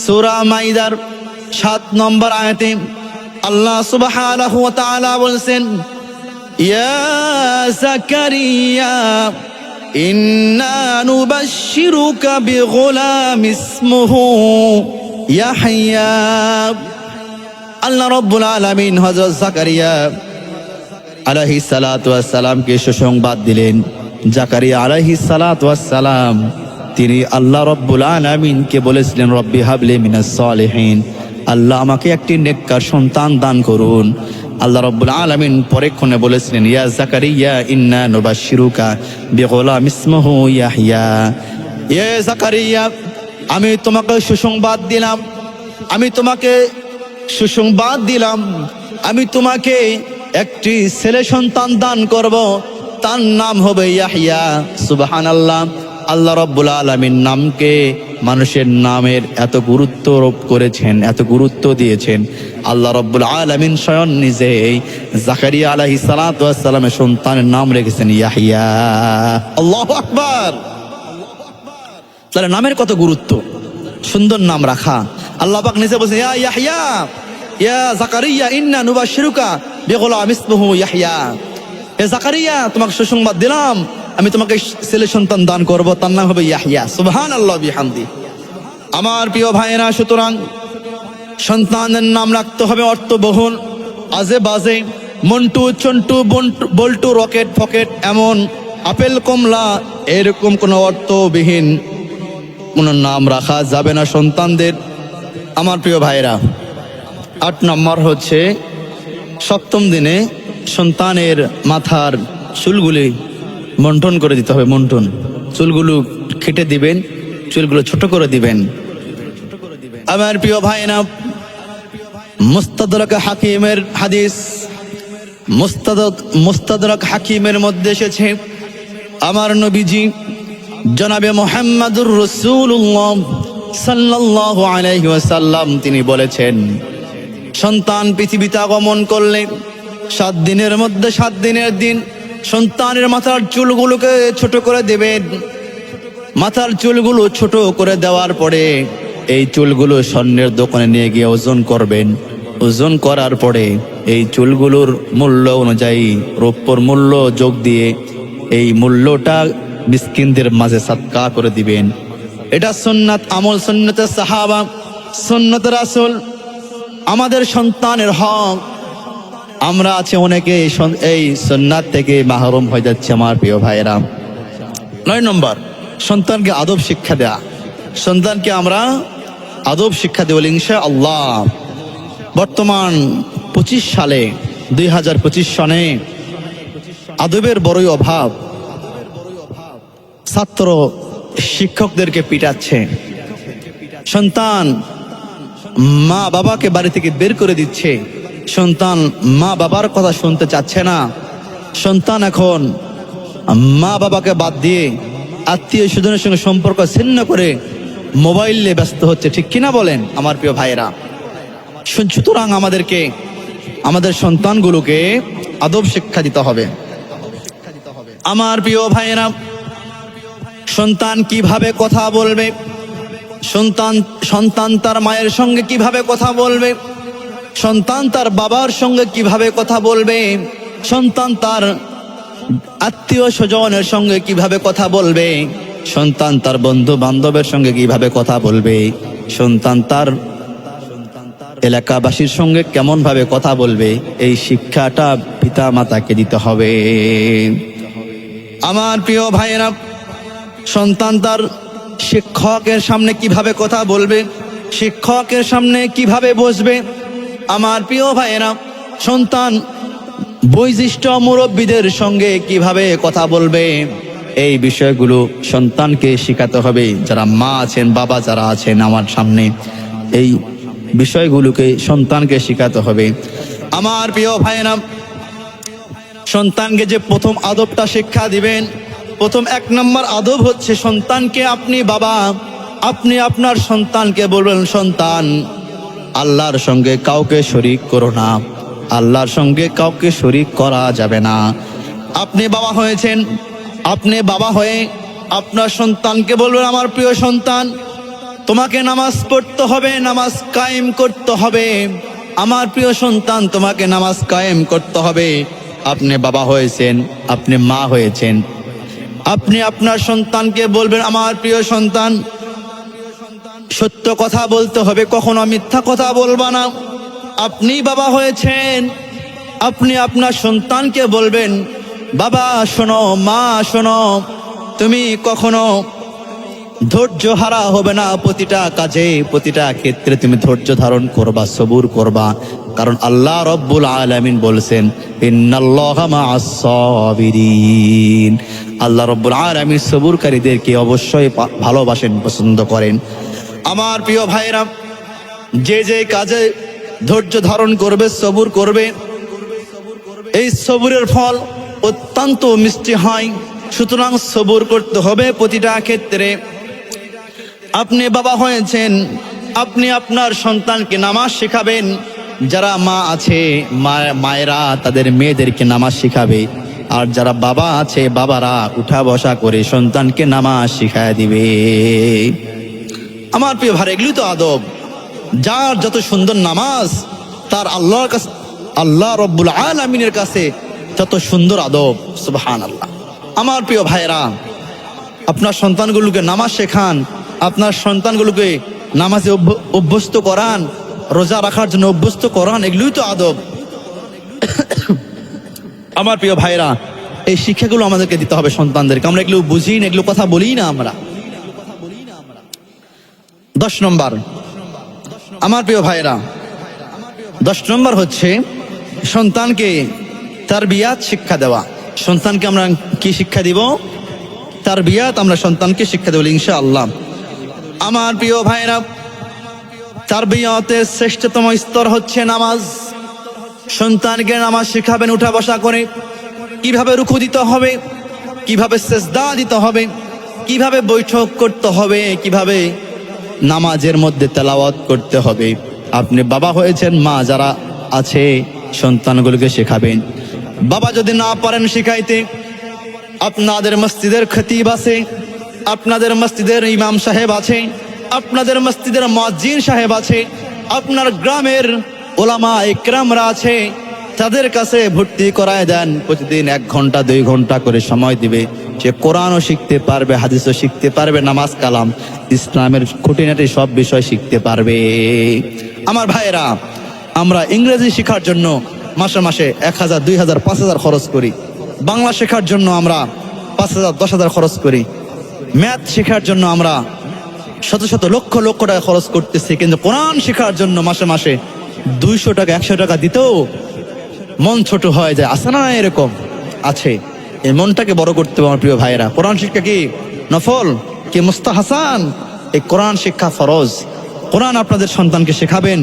সূরা মাইদার 7 নম্বর আয়াতে আল্লাহ সুবহানাহু ওয়া তাআলা বলেন, ইয়া যাকারিয়া ইন্না নুবাশশিরুকা বিগুলাম ইসমুহু ইয়াহইয়া। আল্লাহ রাব্বুল আলামিন হযরত যাকারিয়া আলাইহিস সালাতু ওয়াস সালামকে সুসংবাদ দিলেন। যাকারিয়া আলাইহিস সালাতু ওয়াস সালাম তিনি আল্লাহ রাব্বুল আলামিনকে বলেছিলেন, রব্বি হাবলি মিনাস সালিহিন, আল্লাহ আমাকে একটি নেককার সন্তান দান করুন। আল্লাহ রাব্বুল আলামিন পরক্ষণে বলেছিলেন, ইয়া যাকারিয়া ইন্না নুবাশশিরুকা বিগুলাম ইসমুহু ইয়াহইয়া। ইয়া যাকারিয়া, আমি তোমাকে সুসংবাদ দিলাম, আমি তোমাকে একটি ছেলে সন্তান দান করব, তার নাম হবে ইয়াহইয়া। সুবহানাল্লাহ। আল্লাহ রাব্বুল আলামিন নামকে মানুষের নামের এত গুরুত্ব আরোপ করেছেন, এত গুরুত্ব দিয়েছেন। আল্লাহ রাব্বুল আলামিন স্বয়ং নিজেই যাকারিয়া আলাইহিস সালাতু ওয়াস সালামের সন্তানের নাম রেখেছেন ইয়াহইয়া। আল্লাহু আকবার। তাহলে নামের কত গুরুত্ব, সুন্দর নাম রাখা। আল্লাহ পাক নিজে বলেছেন, ইয়া ইয়াহইয়া ইয়া যাকারিয়া ইন্না নুবাশশিরুকা বিগুলাম ইসমুহু ইয়াহইয়া। হে যাকারিয়া, তোমাকে সুসংবাদ দিলাম, আমি তোমাকে ছেলে সন্তান দান করব, তার নাম হবে ইয়াহইয়া। সুবহানাল্লাহ বিহামদি। আমার প্রিয় ভাইরা, সুতরাং সন্তানের নাম রাখতে হবে অর্থবহুল, আজে বাজে মন্টু চন্টু বল্টু রকেট ফকেট এমন আপেল কমলা এরকম কোনো অর্থবিহীন কোনো নাম রাখা যাবে না সন্তানদের। আমার প্রিয় ভাইরা, 8 নম্বর হচ্ছে সপ্তম দিনে সন্তানের মাথার চুলগুলি মন্টন করে দিতে হবে। মন্টন, চুলগুলো কেটে দিবেন, চুলগুলো ছোট করে দিবেন। আমার প্রিয় ভাইরা, মুস্তাদরাক হাকিমের হাদিস, মুস্তাদরাক হাকিমের মধ্যে এসেছে আমার নবীজি জনাবে মুহাম্মাদুর রাসূলুল্লাহ সাল্লাল্লাহু আলাইহি ওয়াসাল্লাম তিনি বলেছেন, সন্তান পৃথিবীতে আগমন করলে 7 দিনের মধ্যে 7 দিনের দিন সন্তানের মাথার চুলগুলোকে ছোট করে দেবেন। মাথার চুলগুলো ছোট করে দেওয়ার পরে এই চুলগুলো স্বর্ণের দোকানে নিয়ে গিয়ে ওজন করবেন। ওজন করার পরে এই চুলগুলোর মূল্য অনুযায়ী রৌপ্যর মূল্য যোগ দিয়ে এই মূল্যটা মিসকিনদের মাঝে সাদকা করে দিবেন। এটা সুন্নাত আমল, সুন্নতে সাহাবা, সুন্নতে রাসূল, আমাদের সন্তানের হক। আমরা আছে অনেকে এই সুন্নাত থেকে মাহরুম হয়ে যাচ্ছে। আমার প্রিয় ভাইয়েরা, 9 নম্বর সন্তানকে আদব শিক্ষা দেয়া। সন্তানকে আমরা আদব শিক্ষা দেব ইনশাআল্লাহ। বর্তমান 25 সালে 2025 সনে আদবের বড়ই অভাব। ছাত্র শিক্ষকদেরকে পিটাচ্ছে, সন্তান মা বাবাকে বাড়ি থেকে বের করে দিচ্ছে, সন্তান মা বাবার কথা শুনতে চাচ্ছে না। সন্তান এখন মা বাবাকে বাদ দিয়ে আত্মীয় স্বজনের সঙ্গে সম্পর্ক ছিন্ন করে মোবাইলে ব্যস্ত হচ্ছে। ঠিক কিনা বলেন আমার প্রিয় ভাইয়েরা? সুতরাং আমাদেরকে আমাদের সন্তানগুলোকে আদব শিক্ষা দিতে হবে। আমার প্রিয় ভাইয়েরা, সন্তান কিভাবে কথা বলবে, সন্তান তার মায়ের সঙ্গে কিভাবে কথা বলবে, সন্তান তার বাবার সঙ্গে কিভাবে কথা বলবে, সন্তান তার আত্মীয় স্বজনের সঙ্গে কিভাবে কথা বলবে, সন্তান তার বন্ধু বান্ধবের সঙ্গে কিভাবে কথা বলবে, সন্তান তার এলাকাবাসীর সঙ্গে কেমন ভাবে কথা বলবে, এই শিক্ষাটা পিতা মাতাকে দিতে হবে। আমার প্রিয় ভাইয়েরা, সন্তান তার শিক্ষকের সামনে কিভাবে কথা বলবে, শিক্ষকের সামনে কিভাবে বসবে। আমার প্রিয় ভাইয়েরা, সন্তান বয়োজ্যেষ্ঠ মুরব্বীদের সঙ্গে কিভাবে কথা বলবে, এই বিষয়গুলো সন্তানকে শেখাতে হবে। যারা মা আছেন, বাবা যারা আছেন আমার সামনে, এই বিষয়গুলোকে সন্তানকে শেখাতে হবে। আমার প্রিয় ভাইয়েরা, সন্তানকে যে প্রথম আদবটা শিক্ষা দিবেন, প্রথম 1 নম্বর আদব হচ্ছে সন্তানকে আপনি বাবা, আপনি আপনার সন্তানকে বলবেন, সন্তান আল্লাহর সঙ্গে কাউকে শরীক করো না, আল্লাহর সঙ্গে কাউকে শরীক করা যাবে না। আপনি বাবা হয়েছেন, আপনি বাবা হয়ে আপনার সন্তানকে বলবেন, আমার প্রিয় সন্তান তোমাকে নামাজ পড়তে হবে, নামাজ কায়েম করতে হবে। আমার প্রিয় সন্তান তোমাকে নামাজ কায়েম করতে হবে। আপনি বাবা হয়েছেন, আপনি মা হয়েছেন, আপনি আপনার সন্তানকে বলবেন, আমার প্রিয় সন্তান সত্য কথা বলতে হবে, কখনো মিথ্যা কথা বলবা না। আপনি বাবা হয়েছেন, আপনি আপনার সন্তানকে বলবেন, বাবা শোনো, মা শোনো, তুমি কখনো ধৈর্য হারা হবে না। প্রতিটা কাজে, প্রতিটা ক্ষেত্রে তুমি ধৈর্য ধারণ করবা, সবুর করবা। কারণ আল্লাহ রব্বুল আলামিন বলছেন, ইন্নাল্লাহা মা'আস সাবিরিন। আল্লাহ রব্বুল আলামিন সবুরকারীদেরকে অবশ্যই ভালোবাসেন, পছন্দ করেন। আমার প্রিয় ভাইরা, যে যে কাজে ধৈর্য ধারণ করবে, সবুর করবে, এই সবুরের ফল অত্যন্ত মিষ্টি হয়। সুতরাং সবুর করতে হবে প্রতিটা ক্ষেত্রে। আপনি বাবা হয়েছেন, আপনি আপনার সন্তানকে নামাজ শেখাবেন। যারা মা আছে, মায়েরা তাদের মেয়েদেরকে নামাজ শেখাবে। আর যারা বাবা আছে, বাবারা উঠা বসা করে সন্তানকে নামাজ শিখায় দিবে। আমার প্রিয় ভাই, এগুলি তো আদব। যার যত সুন্দর নামাজ, তার আল্লাহর কাছে, আল্লাহ রব্বুল আলামিনের কাছে যত সুন্দর আদব। সুবহানাল্লাহ। আমার প্রিয় ভাইরা, আপনার সন্তানগুলোকে নামাজ শেখান, আপনার সন্তানগুলোকে নামাজে অভ্যস্ত করান, রোজা রাখার জন্য অভ্যস্ত করান। এগুলোই তো আদব। আমার প্রিয় ভাইরা, এই শিক্ষাগুলো আমাদেরকে দিতে হবে সন্তানদেরকে। আমরা এগুলো বুঝি না, এগুলো কথা বলি না আমরা। 10 নম্বর, আমার প্রিয় ভাইরা, 10 নম্বর হচ্ছে সন্তানকে তারবিয়াত শিক্ষা দেওয়া। সন্তানকে আমরা কি শিক্ষা দিব? তারবিয়াত আমরা সন্তানকে শিক্ষা দেব ইনশাআল্লাহ। আমার প্রিয় ভাইরা, তারবিয়াতের শ্রেষ্ঠতম স্তর হচ্ছে নামাজ। সন্তানকে নামাজ শিখাবেন উঠা বসা করে, কিভাবে রুকু দিতে হবে, কিভাবে সেজদা দিতে হবে, কিভাবে বৈঠক করতে হবে, কিভাবে নামাজের মধ্যে তেলাওয়াত করতে হবে। আপনি বাবা হয়েছেন, মা যারা আছে সন্তানগুলোকে শেখাবেন। বাবা যদি না পারেন শিখাইতে, আপনাদের মসজিদের খতিব আছে, আপনাদের মসজিদের ইমাম সাহেব আছে, আপনাদের মসজিদের মুয়াজ্জিন সাহেব আছে, আপনার গ্রামের ওলামা ইকরামরা আছে, তাদের কাছে ভর্তি করায় দেন। প্রতিদিন 1 ঘন্টা 2 ঘন্টা করে সময় দিবে। সে কোরআনও শিখতে পারবে, হাদিসও শিখতে পারবে, নামাজ কালাম ইসলামের খুঁটিনাটি সব বিষয় শিখতে পারবে। আমার ভাইয়েরা, আমরা ইংরেজি শেখার জন্য মাসে মাসে 1000, 2000, 5000 খরচ করি। বাংলা শেখার জন্য আমরা 5000, 10,000 খরচ করি। ম্যাথ শেখার জন্য আমরা শত শত লক্ষ লক্ষ টাকা খরচ করতেছি। কিন্তু কোরআন শেখার জন্য মাসে মাসে 200 টাকা 100 টাকা দিতেও মন ছোট হয়ে যায়। আছে না এরকম? আছে। এই মনটাকে বড় করতে হবে আমার প্রিয় ভাইয়েরা। কোরআন শিক্ষা কি নফল কি মুস্তাহাসান? এই কোরআন শিক্ষা ফরজ। কোরআন আপনাদের সন্তানকে শেখাবেন,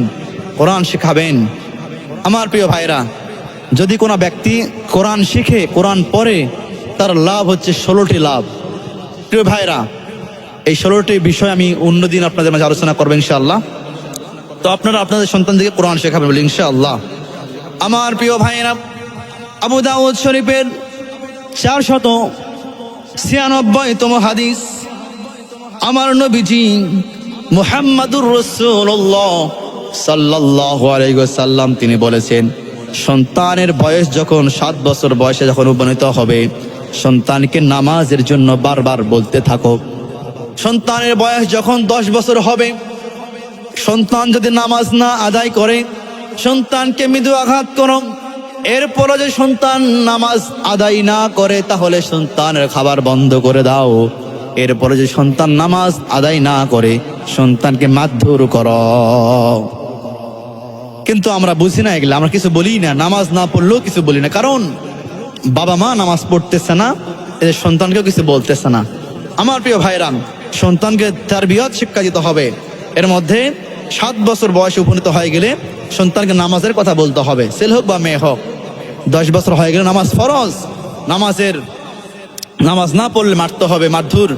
কোরআন শেখাবেন। আমার প্রিয় ভাইয়েরা, যদি কোনো ব্যক্তি কোরআন শিখে, কোরআন পড়ে, তার লাভ হচ্ছে 16টি লাভ। প্রিয় ভাইয়েরা, এই 16টি বিষয় আমি অন্যদিন আপনাদের মাঝে আলোচনা করবো ইনশাআল্লাহ। তো আপনারা আপনাদের সন্তানদেরকে কোরআন শেখাবেন বলে ইনশাআল্লাহ। আমার প্রিয় ভাইয়েরা, আবু দাউদ শরীফের 496তম হাদিস, আমার নবীজি মুহাম্মাদুর রাসূলুল্লাহ সাল্লাল্লাহু আলাইহি ওয়াসাল্লাম তিনি বলেছেন, সন্তানের বয়স যখন 7 বছর বয়সে যখন উপনীত হবে, সন্তানকে নামাজের জন্য বারবার বলতে থাকো। সন্তানের বয়স যখন 10 বছর হবে, সন্তান যদি নামাজ না আদায় করে, সন্তানকে মৃদু আঘাত করো। এরপরে যে সন্তান নামাজ আদায় না করে, তাহলে সন্তানের খাবার বন্ধ করে দাও। এরপরে যে সন্তান নামাজ আদায় না করে, সন্তানকে মারধর করো। কিন্তু আমরা বুঝি না এগুলো, আমরা কিছু বলি না। নামাজ না পড়লেও কিছু বলি না, কারণ বাবা মা নামাজ পড়তেছে না, এদের সন্তানকেও কিছু বলতেছে না। আমার প্রিয় ভাইরা, সন্তানকে তারবিয়াত শিক্ষা দিতে হবে। এর মধ্যে 7 বছর বয়সে উপনীত হয়ে গেলে সন্তানকে নামাজের কথা বলতে হবে, ছেলে হোক বা মেয়ে হোক। 10 বছর হয়ে গেলে নামাজ ফরজ। নামাজ না পড়লে মারতে হবে, মারধর,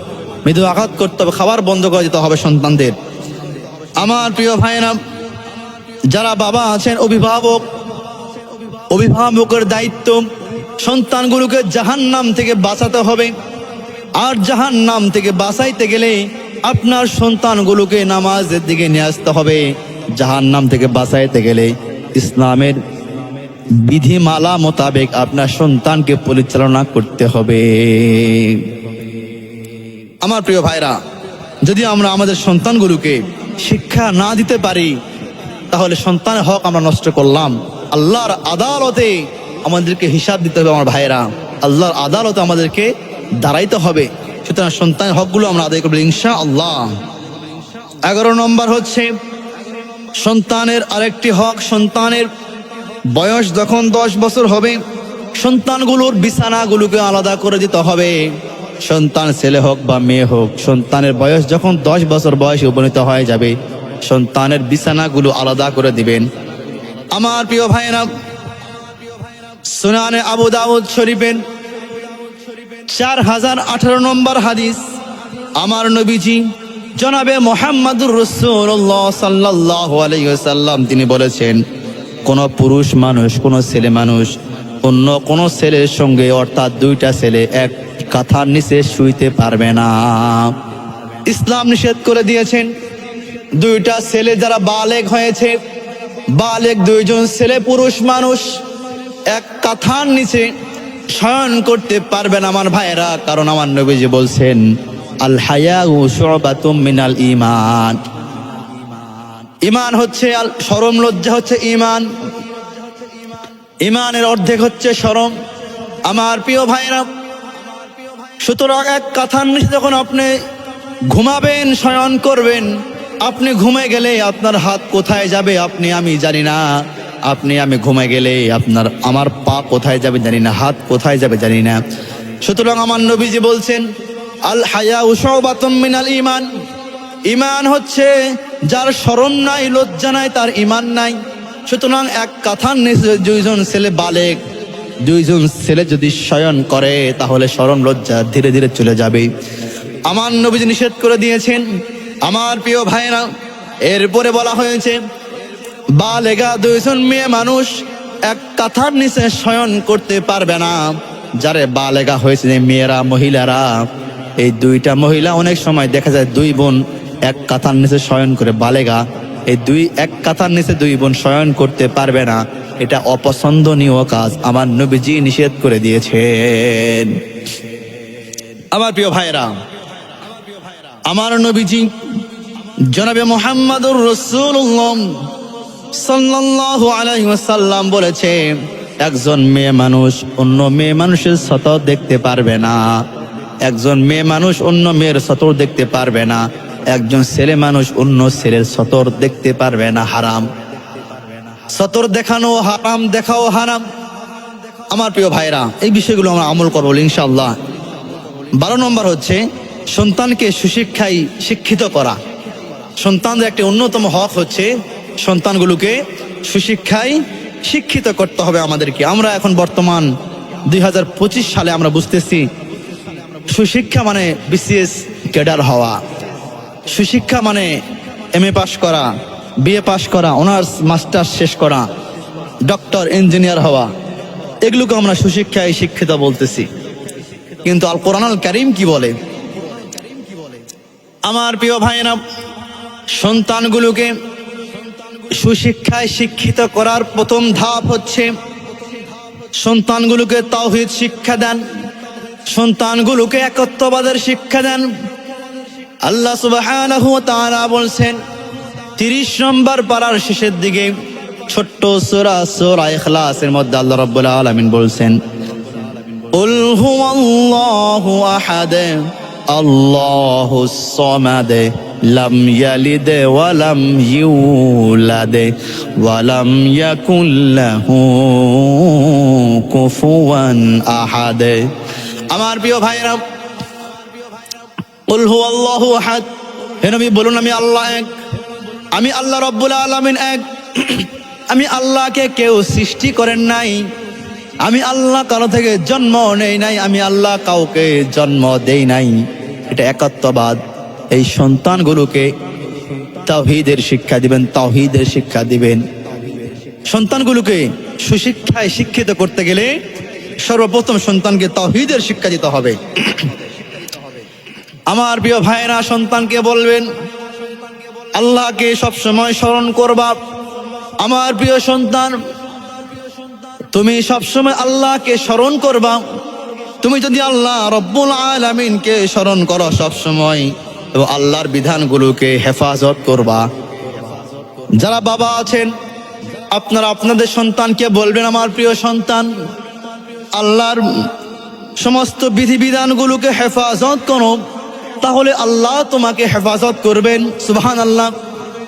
মৃদু আঘাত করতে হবে, খাবার বন্ধ করে দিতে হবে সন্তানদের। আমার প্রিয় ভাইরা, যারা বাবা আছেন, অভিভাবকের দায়িত্ব সন্তানগুলোকে জাহান্নাম থেকে বাঁচাতে হবে। আর জাহান্নাম থেকে বাঁচাইতে গেলে আপনার সন্তানগুলোকে নামাজের দিকে নিয়ে আসতে হবে। জাহান্নাম থেকে বাঁচাইতে গেলে ইসলামের বিধিমালা মোতাবেক আপনার সন্তানকে পরিচালনা করতে হবে। আমার প্রিয় ভাইরা, যদি আমরা আমাদের সন্তানগুলোকে শিক্ষা না দিতে পারি, তাহলে সন্তানের হক আমরা নষ্ট করলাম। আল্লাহর আদালতে আমাদেরকে হিসাব দিতে হবে আমার ভাইরা। আল্লাহর আদালতে আমাদেরকে দাঁড়াইতে হবে। সুতরাং সন্তানের হকগুলো আমরা আদায় করবো ইনশাআল্লাহ। 11 নম্বর হচ্ছে সন্তানের আরেকটি হক, সন্তানের বয়স যখন 10 বছর হবে, সন্তানগুলোর বিছানাগুলোকে আলাদা করে দিতে হবে। সন্তান ছেলে হোক বা মেয়ে হোক, সন্তানের বয়স যখন 10 বছর বয়সে উপনীত হয়ে যাবে, সন্তানের বিছানাগুলো আলাদা করে দিবেন। আমার প্রিয় ভাইয়েরা, সুনানে আবু দাউদ শরীফের 4018 নম্বর হাদিস, আমার নবীজি জনাবে মুহাম্মাদুর রাসূলুল্লাহ সাল্লাল্লাহু আলাইহি ওয়াসাল্লাম তিনি বলেছেন, কোন পুরুষ মানুষ, কোন ছেলে মানুষ অন্য কোন ছেলের সঙ্গে, অর্থাৎ 2টা ছেলে এক কাঁথার নিচে শুইতে পারবে না। ইসলাম নিষেধ করে দিয়েছেন। 2টা ছেলে যারা বালেগ হয়েছে, বালেগ 2 জন ছেলে পুরুষ মানুষ এক কাঁথার নিচে শয়ন করতে পারবে না আমার ভাইয়েরা। কারণ আমার নবীজি বলছেন, আল হায়াউ শুবাতুম মিনাল ঈমান। ঈমান হচ্ছে শরম, লজ্জা হচ্ছে ঈমান। ঈমানের অর্ধেক হচ্ছে শরম। আমার প্রিয় ভাইরা, সুতরাং এক কাঁথার নিচে যখন আপনি ঘুমাবেন, শয়ন করবেন, আপনি ঘুমে গেলে আপনার হাত কোথায় যাবে আপনি আমি জানি না। আমি ঘুমে গেলে আমার পা কোথায় যাবে জানি না, হাত কোথায় যাবে জানি না। সুতরাং আমার নবীজি বলছেন, আল হায়াউ শুবাতুম মিনাল ঈমান। ঈমান হচ্ছে যার শরম নাই, লজ্জা নাই, তার ঈমান নাই। সুতরাং এক কাঁথার নিচে দুইজন ছেলে বালেগ, দুইজন ছেলে যদি শয়ন করে তাহলে শরম লজ্জা ধীরে ধীরে চলে যাবে। আমার নবীজি নিষেধ করে দিয়েছেন। আমার প্রিয় ভাইরা, এরপরে বলা হয়েছে বালেগা দুইজন মেয়ে মানুষ এক কাঁথার নিচে শয়ন করতে পারবে না। যারে বালেগা হয়েছে, মেয়েরা, মহিলারা, এই দুইটা মহিলা অনেক সময় দেখা যায় দুই বোন এক কাঁথার নিচে শয়ন করে, বালেগা এই এক কাঁথার নিচে দুই বোন শয়ন করতে পারবে না। এটা অপছন্দনীয় কাজ, আমার নবীজি নিষেধ করে দিয়েছেন। আমার প্রিয় ভাইরা, আমার নবীজি জনাবে মুহাম্মাদুর রাসূলুল্লাহ সাল্লাল্লাহু আলাইহি ওয়াসাল্লাম বলেছে, একজন মেয়ে মানুষ অন্য মেয়ে মানুষের সতর দেখতে পারবে না। একজন মেয়ে মানুষ অন্য মেয়ের সতর দেখতে পারবে না। একজন ছেলে মানুষ অন্য ছেলের সতর দেখতে পারবে না। হারাম। সতর দেখানো হারাম, দেখাও হারাম। আমার প্রিয় ভাইরা, এই বিষয়গুলো আমরা আমল করবো ইনশাআল্লাহ। 12 নম্বর হচ্ছে সন্তানকে সুশিক্ষায় শিক্ষিত করা। সন্তানদের একটি অন্যতম হক হচ্ছে সন্তানগুলোকে সুশিক্ষায় শিক্ষিত করতে হবে আমাদেরকে। আমরা এখন বর্তমান 2025 সালে আমরা বুঝতেছি সুশিক্ষা মানে বিসিএস ক্যাডার হওয়া, সুশিক্ষা মানে এমএ পাস করা, বিএ পাস করা, অনার্স মাস্টার্স শেষ করা, ডক্টর, ইঞ্জিনিয়ার হওয়া, এগুলোকে আমরা সুশিক্ষায় শিক্ষিত বলতেছি। কিন্তু আল কোরআনুল কারীম কি বলে? আমার প্রিয় ভাইরা, সন্তানগুলোকে সুশিক্ষায় শিক্ষিত করার প্রথম ধাপ হচ্ছে সন্তানগুলোকে তাওহীদ শিক্ষা দেন, সন্তানগুলোকে একত্ববাদের শিক্ষা দেন। আল্লাহ সুবহানাহু ওয়া তাআলা বলছেন 30 নম্বর পারার শেষের দিকে ছোট্ট সূরা ইখলাসের মধ্যে আল্লাহ রাব্বুল আলামিন বলছেন, কুল হুয়াল্লাহু আহাদ আল্লাহুস সামাদ লাম ইয়ালিদ ওয়া লাম ইউলাদ ওয়া লাম ইয়াকুল লাহু কুফুয়ান আহাদ। আমার প্রিয় ভাইরা, কুল হুয়াল্লাহু আহাদ, হে নবী বলুন আমি আল্লাহ এক, আমি আল্লাহ রাব্বুল আলামিন এক। আমি আল্লাহকে কেউ সৃষ্টি করেন নাই, আমি আল্লাহ কারো থেকে জন্ম নেই নাই, আমি আল্লাহ কাউকে জন্ম দেই নাই। এটা একাত্মবাদ। এই সন্তানগুলোকে তাওহীদের শিক্ষা দিবেন, তাওহীদের শিক্ষা দিবেন। সন্তানগুলোকে সুশিক্ষায় শিক্ষিত করতে গেলে সর্বপ্রথম সন্তানকে তাওহীদের শিক্ষা দিতে হবে। আমার প্রিয় ভাইরা, সন্তানকে বলবেন আল্লাহকে সবসময় স্মরণ করবা। আমার প্রিয় সন্তান, তুমি সবসময় আল্লাহকে স্মরণ করবা। তুমি যদি আল্লাহ রব্বুল আলামিনকে স্মরণ করো সবসময় এবং আল্লাহর বিধানগুলোকে হেফাজত করবা। যারা বাবা আছেন, আপনারা আপনাদের সন্তানকে বলবেন, আমার প্রিয় সন্তান, আল্লাহর সমস্ত বিধিবিধানগুলোকে হেফাজত করো, তাহলে আল্লাহ তোমাকে হেফাজত করবেন। সুবহানাল্লাহ।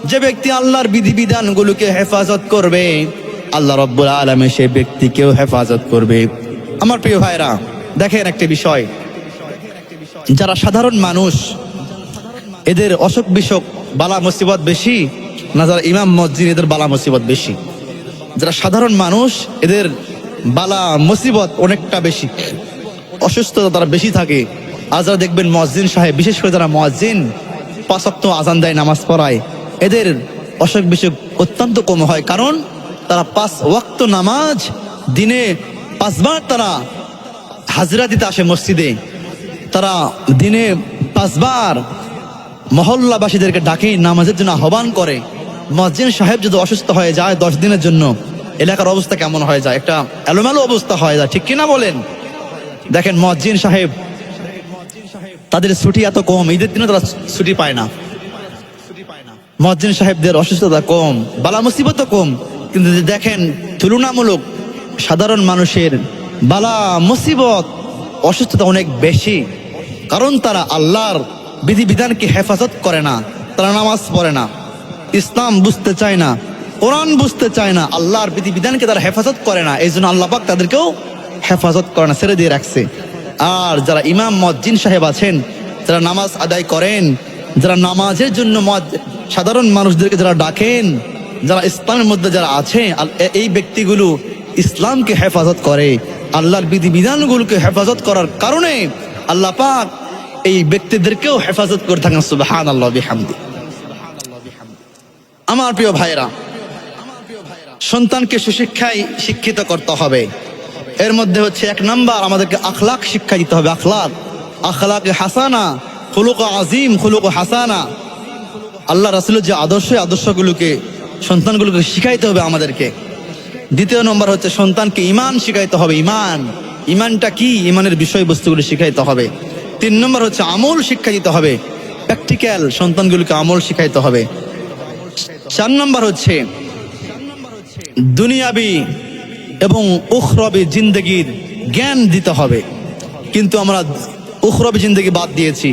যে ব্যক্তি আল্লাহর বিধিবিধানগুলোকে হেফাজত করবে, আল্লাহ রাব্বুল আলামিন সেই ব্যক্তিকেও হেফাজত করবে। আমার প্রিয় ভাইরা, দেখেন একটা বিষয়, যারা সাধারণ মানুষ এদের অসুখ বিসুখ বালা মুসিবত বেশি না যারা ইমাম মসজিদ এদের বালা মুসিবত বেশি? যারা সাধারণ মানুষ এদের বালা মুসিবত অনেকটা বেশি, অসুস্থতা তারা বেশি থাকে। আর যারা দেখবেন মুয়াজ্জিন সাহেব, বিশেষ করে যারা মুয়াজ্জিন 5 ওয়াক্ত আযান দেয়, নামাজ পড়ায়, এদের অসুখ বিসুখ অত্যন্ত কম হয়। কারণ তারা 5 ওয়াক্ত নামাজ দিনে 5 বার তারা হাজরা দিতে আসে মসজিদে। তারা দিনে 5 বার মহল্লাবাসীদেরকে ডাকে, নামাজের জন্য আহ্বান করে। মুয়াজ্জিন সাহেব যদি অসুস্থ হয়ে যায় 10 দিনের জন্য, এলাকার অবস্থা কেমন হয়ে যায়? একটা এলোমেলো অবস্থা হয়ে যায়, ঠিক কিনা বলেন? দেখেন মুয়াজ্জিন সাহেব তাদের ছুটি এত কম, ঈদের দিনে তারা ছুটি পায় না। মুয়াজ্জিন সাহেবদের অসুস্থতা কম, বালা মুসিবত কম, কিন্তু দেখেন তুলনামূলক সাধারণ মানুষের বালা মুসিবত অসুস্থতা অনেক বেশি, কারণ তারা আল্লাহর বিধিবিধানকে হেফাজত করে না, তারা নামাজ পড়ে না, ইসলাম বুঝতে চায় না, কোরআন বুঝতে চায় না, আল্লাহর বিধিবিধানকে তারা হেফাজত করে না। এই জন্য আল্লাহ পাক তাদেরকেও হেফাজত করে না, ছেড়ে দিয়ে রাখছে। আর যারা ইমাম মুয়াজ্জিন সাহেব আছেন, যারা নামাজ আদায় করেন, যারা নামাজের জন্য সাধারণ মানুষদেরকে যারা ডাকেন, যারা ইসলামের মধ্যে যারা আছে, এই ব্যক্তিগুলো ইসলামকে হেফাজত করে, আল্লাহর বিধিবিধানগুলোকে হেফাজত করার কারণে আল্লাহ পাক এই ব্যক্তিদেরকেও হেফাজত করে থাকেন। সুবহানাল্লাহ বিহামদি। আমার প্রিয় ভাইরা, সন্তানকে সুশিক্ষায় শিক্ষিত করতে হবে। এর মধ্যে হচ্ছে 1 নাম্বার, আমাদেরকে আখলাক শিক্ষা দিতে হবে। আখলাক হাসানা, খুলুক আজিম, খুলুক হাসানা। আল্লাহ রাসূলের যে আদর্শগুলোকে সন্তানগুলোকে শিখাইতে হবে আমাদেরকে। 2 নম্বর হচ্ছে সন্তানকে ঈমান শিখাইতে হবে। ঈমানটা কি, ঈমানের বিষয়বস্তুগুলো শিখাইতে হবে। 3 নম্বর হচ্ছে আমল শিক্ষা দিতে হবে, প্র্যাকটিক্যাল সন্তানগুলোকে আমল শিখাইতে হবে। 4 নম্বর হচ্ছে দুনিয়াবি এবং উখরবি জিন্দেগির জ্ঞান দিতে হবে। কিন্তু আমরা উখরবি জিন্দেগি বাদ দিয়েছি,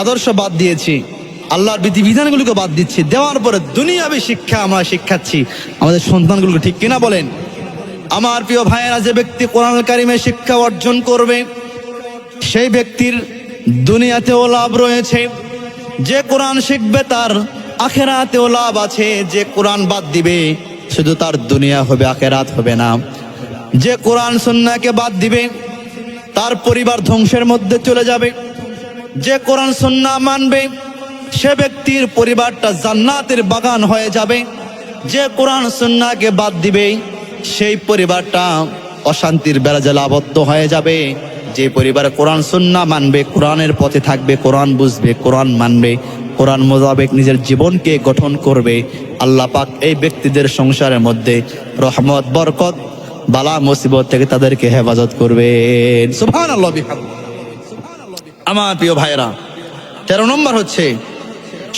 আদর্শ বাদ দিয়েছি, আল্লাহর বিধিবিধানগুলোকে বাদ দিচ্ছি, দেওয়ার পরে দুনিয়াবি শিক্ষা আমরা শিক্ষাচ্ছি আমাদের সন্তানগুলোকে, ঠিক কিনা বলেন? আমার প্রিয় ভাইয়েরা, যে ব্যক্তি কোরআন কারিমের শিক্ষা অর্জন করবে সেই ব্যক্তির দুনিয়াতেও লাভ রয়েছে। যে কোরআন শিখবে তার আখেরাতেও লাভ আছে। যে কোরআন বাদ দিবে শুধু তার দুনিয়া হবে, আখেরাত হবে না। যে কোরআন সুন্নাহকে বাদ দিবে তার পরিবার ধ্বংসের মধ্যে চলে যাবে। যে কোরআন সুন্নাহ মানবে সে ব্যক্তির পরিবারটা জান্নাতের বাগান হয়ে যাবে। যে কোরআন সুন্নাহকে বাদ দিবে সেই পরিবারটা অশান্তির বেড়াজালে আবদ্ধ হয়ে যাবে। যে পরিবার কোরআন সুন্নাহ মানবে, কোরআনের পথে থাকবে, কোরআন বুঝবে, কোরআন মানবে, কোরআন মোতাবেক নিজের জীবনকে গঠন করবে, আল্লাহ পাক এই ব্যক্তিদের সংসারের মধ্যে রহমত, বরকত, বালা মুসিবত থেকে তাদেরকে হেফাজত করবেন। সুবহানাল্লাহ বিহামদি। আমার প্রিয় ভাইরা, 13 নম্বর হচ্ছে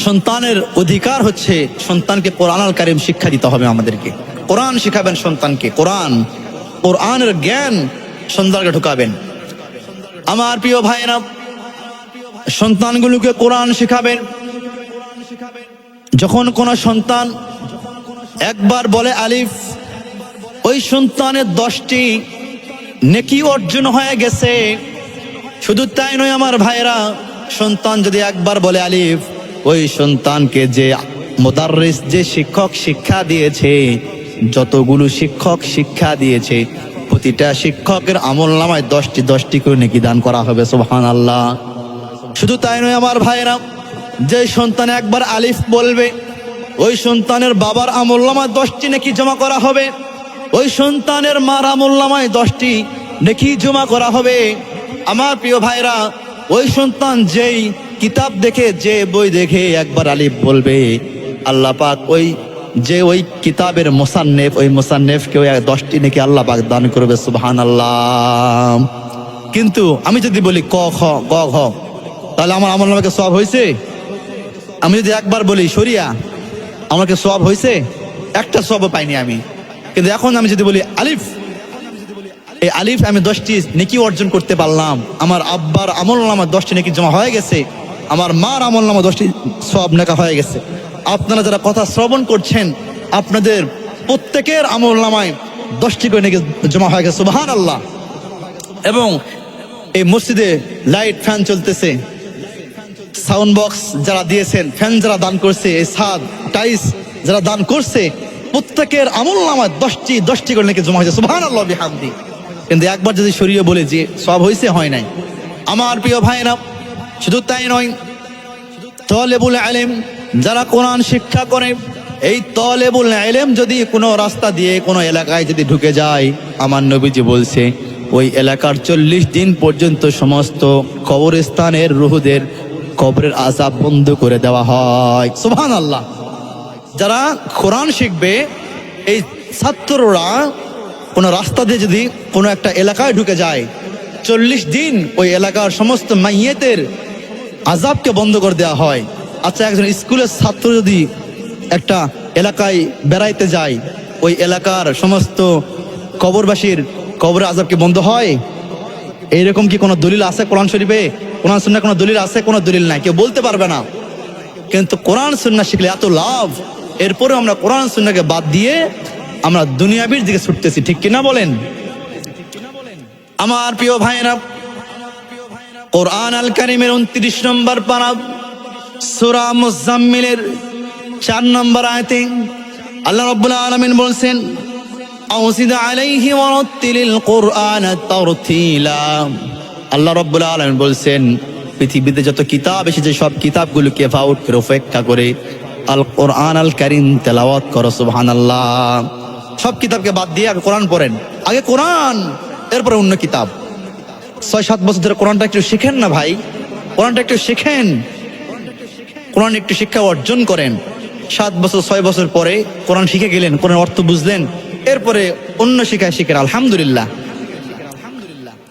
সন্তানের অধিকার হচ্ছে সন্তানকে কোরআনুল কারীম শিক্ষা দিতে হবে। আমাদেরকে কোরআন শিখাবেন সন্তানকে, কোরআনের জ্ঞান সন্তানকে ঢুকাবেন। আমার প্রিয় ভাইরা, সন্তানগুলোকে কোরআন শিখাবেন। যখন কোন সন্তান একবার বলে আলিফ, ওই সন্তানের 10টি নেকি অর্জন হয়ে গেছে। শুধু তাই নয় আমার ভাইরা, সন্তান যদি একবার বলে আলিফ, ওই সন্তানকে যে মুদাররিস, যে শিক্ষক শিক্ষা দিয়েছে, যতগুলো শিক্ষক শিক্ষা দিয়েছে প্রতিটা শিক্ষকের আমলনামায় 10টি করে নেকি দান করা হবে। সুবহানাল্লাহ। শুধু তাই নয় আমার ভাইরা, যে সন্তান একবার আলিফ বলবে ওই সন্তানের বাবার আমলনামায় 10টি নেকি জমা করা হবে। ওই সন্তানের মার আমলনামায় 10টি নেকি জমা করা হবে। আমার প্রিয় ভাইরা, ওই সন্তান যেই কিতাব দেখে, যে বই দেখে একবার আলিফ বলবে, আল্লাহ পাক ওই কিতাবের মুসান্নেফ, ওই মুসান্নেফকে 10টি নেকি আল্লাহ পাক দান করবে। সুবহানাল্লাহ। কিন্তু আমি যদি বলি ক খ গ ঘ, তাহলে আমার আমলনামাকে সওয়াব হয়েছে? আমি যদি একবার বলি শরিয়া, আমাকে সওয়াব হয়েছে? একটা সওয়াবও পাইনি আমি। কিন্তু এখন আমি যদি বলি আলিফ, এই আলিফ আমি 10টি নেকি অর্জন করতে পারলাম। আমার আব্বার আমলনামা 10টি নেকি জমা হয়ে গেছে, আমার মার আমলনামা 10টি সওয়াব নেকা হয়ে গেছে। আপনারা যারা কথা শ্রবণ করছেন, আপনাদের প্রত্যেকের আমলনামায় 10টি করে নেকি জমা হয়ে গেছে। সুবহানাল্লাহ। এবং এই মসজিদে লাইট, ফ্যান চলতেছে, সাউন্ড বক্স যারা দিয়েছেন, ফ্যান যারা দান করছে, এই ছাদ, টাইলস যারা দান করছে, প্রত্যেকের আমলনামায় 10টি করে নেকি জমা হয়েছে। সুবহানাল্লাহ বিহামদি। কিন্তু একবার যদি শরীয় বলে যে সওয়াব হয়েছে, হয় নাই। আমার প্রিয় ভাইরা, শুধু তাই নয়, তালেবুল ইলম যারা কোরআন শিক্ষা করে, এই তালেবুল ইলম যদি কোনো রাস্তা দিয়ে কোনো এলাকায় যদি ঢুকে যায়, আমার নবীজি বলছে ওই এলাকার 40 দিন পর্যন্ত সমস্ত কবরস্থানের রুহদের কবরের আযাব বন্ধ করে দেওয়া হয়। সুবহানাল্লাহ। যারা কোরআন শিখবে, এই ছাত্ররা কোনো রাস্তা দিয়ে যদি কোনো একটা এলাকায় ঢুকে যায়, 40 দিন ওই এলাকার সমস্ত মাইয়েতের আযাবকে বন্ধ করে দেওয়া হয়। আচ্ছা, একজন স্কুলের ছাত্র যদি একটা এলাকায় বেড়াইতে যায়, ওই এলাকার সমস্ত কবরবাসীর কবরের আযাব কি বন্ধ হয়? এইরকম কি কোনো দলিল আছে কোরআন শরীফে? কোরআন সুন্নাহ কোনো দলিল আছে? কোনো দলিল নাই, কেউ বলতে পারবে না। কিন্তু কোরআন সুন্নাহ শিখলে এত লাভ, এরপরে আমরা কোরআন সুন্নাহকে বাদ দিয়ে আমরা দুনিয়াবির দিকে ছুটতেছি, ঠিক কিনা বলেন? আমার প্রিয় ভাইরা, কোরআন আল কারীমের 29 নম্বর পারা সূরা মুজাম্মিলের 4 নম্বর আয়াতে আল্লাহ রাব্বুল আলামিন বলেন, আউযিদ আলাইহি ওয়া রাত্তিলিল কুরআনা তারতিলা। আল্লাহ রাব্বুল আলামিন বলেন, পৃথিবীতে যত কিতাব এসেছে সব কিতাবগুলোকে ফাউট করে উপেক্ষা করে আল কোরআন আল কারীম তেলাওয়াত করো। সুবহানাল্লাহ। সব কিতাবকে বাদ দিয়ে আগে কোরআন পড়েন, আগে কোরআন, এরপরে অন্য কিতাব। 6-7 বছর ধরে কোরআনটা একটু শিখেন না ভাই, কোরআনটা একটু শিখেন, কোরআন একটু শিক্ষা অর্জন করেন। 7 বছর 6 বছর পরে কোরআন শিখে গেলেন, কোরআন অর্থ বুঝলেন, এরপরে অন্য শিখায় শিখেন, আলহামদুলিল্লাহ।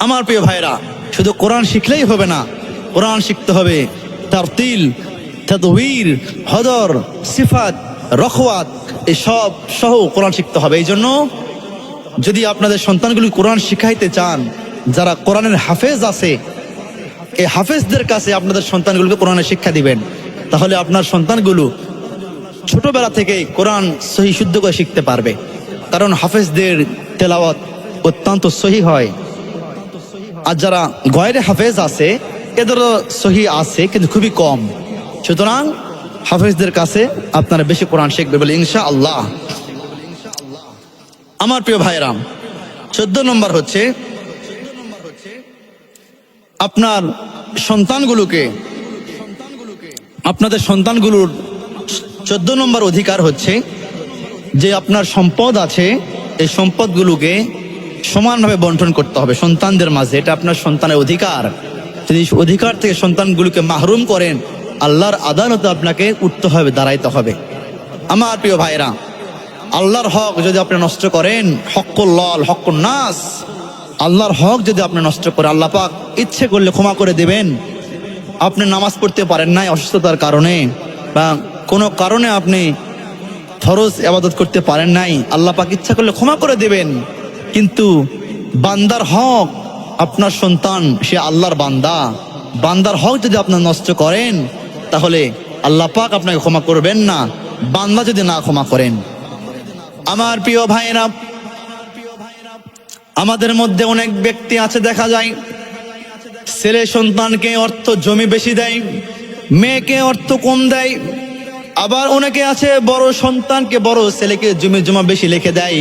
আমার প্রিয় ভাইরা, শুধু কোরআন শিখলেই হবে না, কোরআন শিখতে হবে তারতিল, তাদবীর, হদর, সিফাত, রখওয়াত, এই সব সহ কোরআন শিখতে হবে। এই জন্য যদি আপনাদের সন্তানগুলি কোরআন শিখাইতে চান, যারা কোরআনের হাফেজ আছে, এই হাফেজদের কাছে আপনাদের সন্তানগুলোকে কোরআনের শিক্ষা দিবেন, তাহলে আপনার সন্তানগুলো ছোটবেলা থেকে কোরআন সহি শুদ্ধ করে শিখতে পারবে। কারণ হাফেজদের তেলাওয়াত অত্যন্ত সহি হয়, আর যারা গয়রে হাফেজ আছে এদেরও সহি আছে কিন্তু খুবই কম। সুতরাং হাফেজদের কাছে আপনারা বেশি কোরআন শিখবে বলে ইনশাআল্লাহ। আমার প্রিয় ভাইরা, 14 নম্বর হচ্ছে আপনার সন্তানগুলোকে, আপনাদের সন্তানগুলোর 14 নম্বর অধিকার হচ্ছে যে আপনার সম্পদ আছে, এই সম্পদগুলোকে সমানভাবে বন্টন করতে হবে সন্তানদের মাঝে। এটা আপনার সন্তানের অধিকার। যদি অধিকার থেকে সন্তানগুলোকে মাহরুম করেন, আল্লাহর আদালতে আপনাকে উঠতে হবে, দাঁড়াইতে হবে। আমার প্রিয় ভাইরা, আল্লাহর হক যদি আপনি নষ্ট করেন, হক্কুল্লাহ হক্কুন নাস, আল্লাহর হক যদি আপনি নষ্ট করেন, আল্লাহ পাক ইচ্ছে করলে ক্ষমা করে দেবেন। আপনি নামাজ পড়তে পারেন নাই অসুস্থতার কারণে, বা কোনো কারণে আপনি ফরজ ইবাদত করতে পারেন নাই, আল্লাহ পাক ইচ্ছা করলে ক্ষমা করে দেবেন। কিন্তু বান্দার হক, আপনার সন্তান সে আল্লাহর বান্দা, বান্দার হক যদি আপনি নষ্ট করেন, তাহলে আল্লাহ পাক আপনাকে ক্ষমা করবেন না, বান্দা যদি না ক্ষমা করেন। আমার প্রিয় ভাইরা, আমাদের মধ্যে অনেক ব্যক্তি আছে, দেখা যায় ছেলে সন্তানকে অর্থ জমি বেশি দেয়, মেয়েকে অর্থ কম দেয়। আবার অনেকে আছে বড় সন্তানকে, বড় ছেলেকে জমি জমা বেশি লিখে দেয়,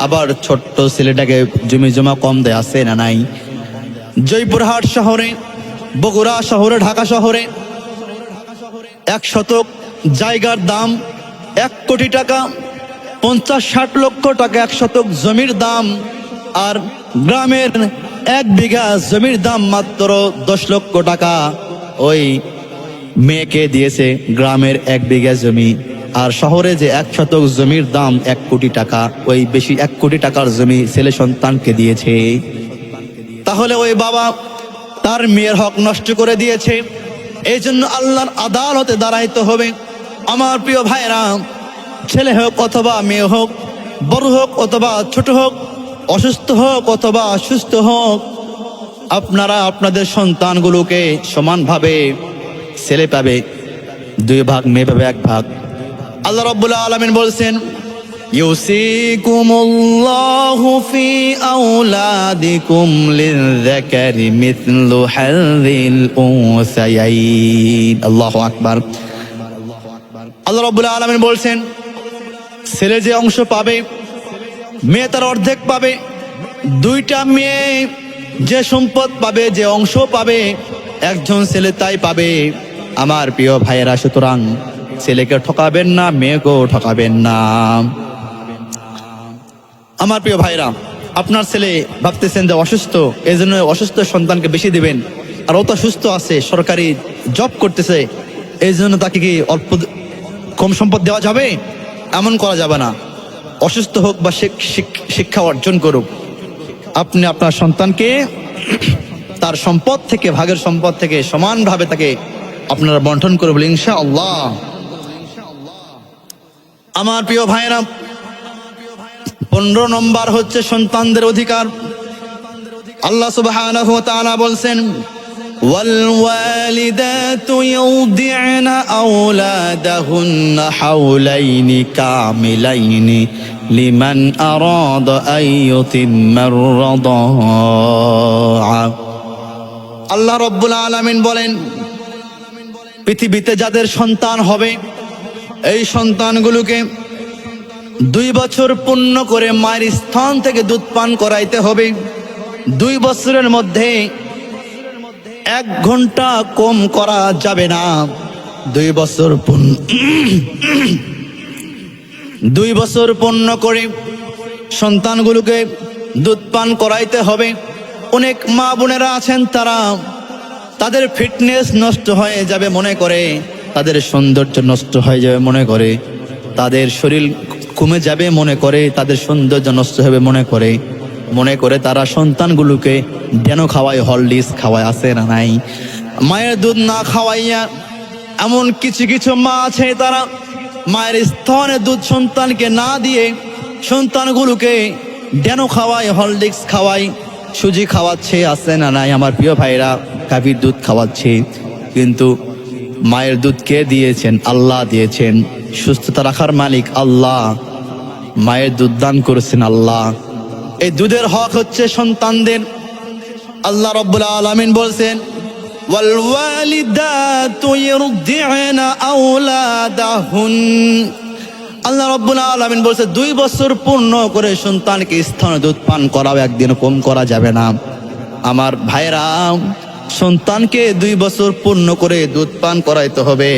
আবার ছোট্ট ছেলেটাকে জমি জমা কম দেয়, আছে না নাই? জয়পুরহাট শহরে, বগুড়া শহরে, ঢাকা শহরে 1 শতক জায়গার দাম 1 কোটি টাকা, 50-60 লক্ষ টাকা 1 শতক জমির দাম। আর গ্রামের 1 বিঘা জমির দাম মাত্র 10 লক্ষ টাকা। ওই মেয়েকে দিয়েছে গ্রামের 1 বিঘা জমি, আর শহরে যে 1 শতক জমির দাম 1 কোটি টাকা, ওই বেশি 1 কোটি টাকার জমি ছেলে সন্তানকে দিয়েছে। তাহলে ওই বাবা তার মেয়ের হক নষ্ট করে দিয়েছে। এই জন্য আল্লাহর আদালতে দাঁড়াইতে হবে। আমার প্রিয় ভাইরা, ছেলে হোক অথবা মেয়ে হোক, বড় হোক অথবা ছোট হোক, অসুস্থ হোক অথবা সুস্থ হোক, আপনারা আপনাদের সন্তানগুলোকে সমানভাবে, ছেলে পাবে 2 ভাগ, মেয়ে পাবে 1 ভাগ। আল্লাহ রাব্বুল আলামিন বলছেন, ইউসিকুমুল্লাহু ফি আওলাদিকুম লিয-যাকারি মিথলু হাযিল উনসায়াইন। আল্লাহু আকবার। আল্লাহ রাব্বুল আলামিন বলছেন, ছেলে যে অংশ পাবে, মেয়ে তার অর্ধেক পাবে। 2টা মেয়ে যে সম্পদ পাবে, যে অংশ পাবে, একজন ছেলে তাই পাবে। আমার প্রিয় ভাইয়েরা, সুতরাং ছেলেকে ঠকাবেন না, মেয়েকেও ঠকাবেন না। আমার প্রিয় ভাইরা, আপনার ছেলে ভাবতেছেন যে অসুস্থ, এই জন্য অসুস্থ সন্তানকে বেশি দিবেন, আর ও তো সুস্থ আছে, সরকারি জব করতেছে, এই জন্য তাকে কি অল্প কম সম্পদ দেওয়া যাবে? এমন করা যাবে না। অসুস্থ হোক বা শিক্ষা অর্জন করুক, আপনি আপনার সন্তানকে তার সম্পদ থেকে, ভাগের সম্পদ থেকে সমানভাবে তাকে আপনারা বন্টন করবেন ইনশাআল্লাহ। আমার প্রিয় ভাইরা, 15 নম্বর হচ্ছে সন্তানদের অধিকার। আল্লাহ সুবহানাহু ওয়া তাআলা বলছেন, والوالدات يرضعن أولادهن حولين كاملين لمن أراد أن يتم الرضاعة। আল্লাহ রাব্বুল আলামিন বলেন, পৃথিবীতে যাদের সন্তান হবে এই সন্তানগুলোকে 2 বছর পূর্ণ করে মায়ের স্তন থেকে দুধ পান করাইতে হবে। 2 বছরের মধ্যে 1 ঘন্টা কম করা যাবে না। 2 বছর পূর্ণ করে সন্তানগুলোকে দুধ পান করাইতে হবে। অনেক মা বোনেরা আছেন, তাদের ফিটনেস নষ্ট হয়ে যাবে মনে করে, তাদের সৌন্দর্য নষ্ট হয়ে যাবে মনে করে, তাদের শরীর কমে যাবে মনে করে, তাদের সৌন্দর্য নষ্ট হবে মনে করে তারা সন্তানগুলোকে ডেনো খাওয়ায়, হরলিক্স খাওয়ায়, আছে না নাই? মায়ের দুধ না খাওয়াইয়া এমন কিছু কিছু মা আছে, তারা মায়ের স্তনে দুধ সন্তানকে না দিয়ে সন্তানগুলোকে ডেনো খাওয়ায়, হরলিক্স খাওয়ায়, সুজি খাওয়াচ্ছে, আছে না নাই? আমার প্রিয় ভাইরা, গাভীর দুধ খাওয়াচ্ছে। কিন্তু মায়ের দুধ কে দিয়েছেন? আল্লাহ দিয়েছেন। সুস্থতা রাখার মালিক আল্লাহ, মায়ের দুধ দান করেছেন আল্লাহ। এই দুধের হক হচ্ছে সন্তানদের। আল্লাহ রাব্বুল আলামিন বলছেন, ওয়াল ওয়ালিদাতু ইরদি'না আওলাদাহুন। আল্লাহ রাব্বুল আলামিন বলছে 2 বছর পূর্ণ করে সন্তানকে স্তনে দুধ পান করাও, একদিন কম করা যাবে না। আমার ভাইরা, সন্তানকে 2 বছর পূর্ণ করে দুধ পান করাইতে হবে।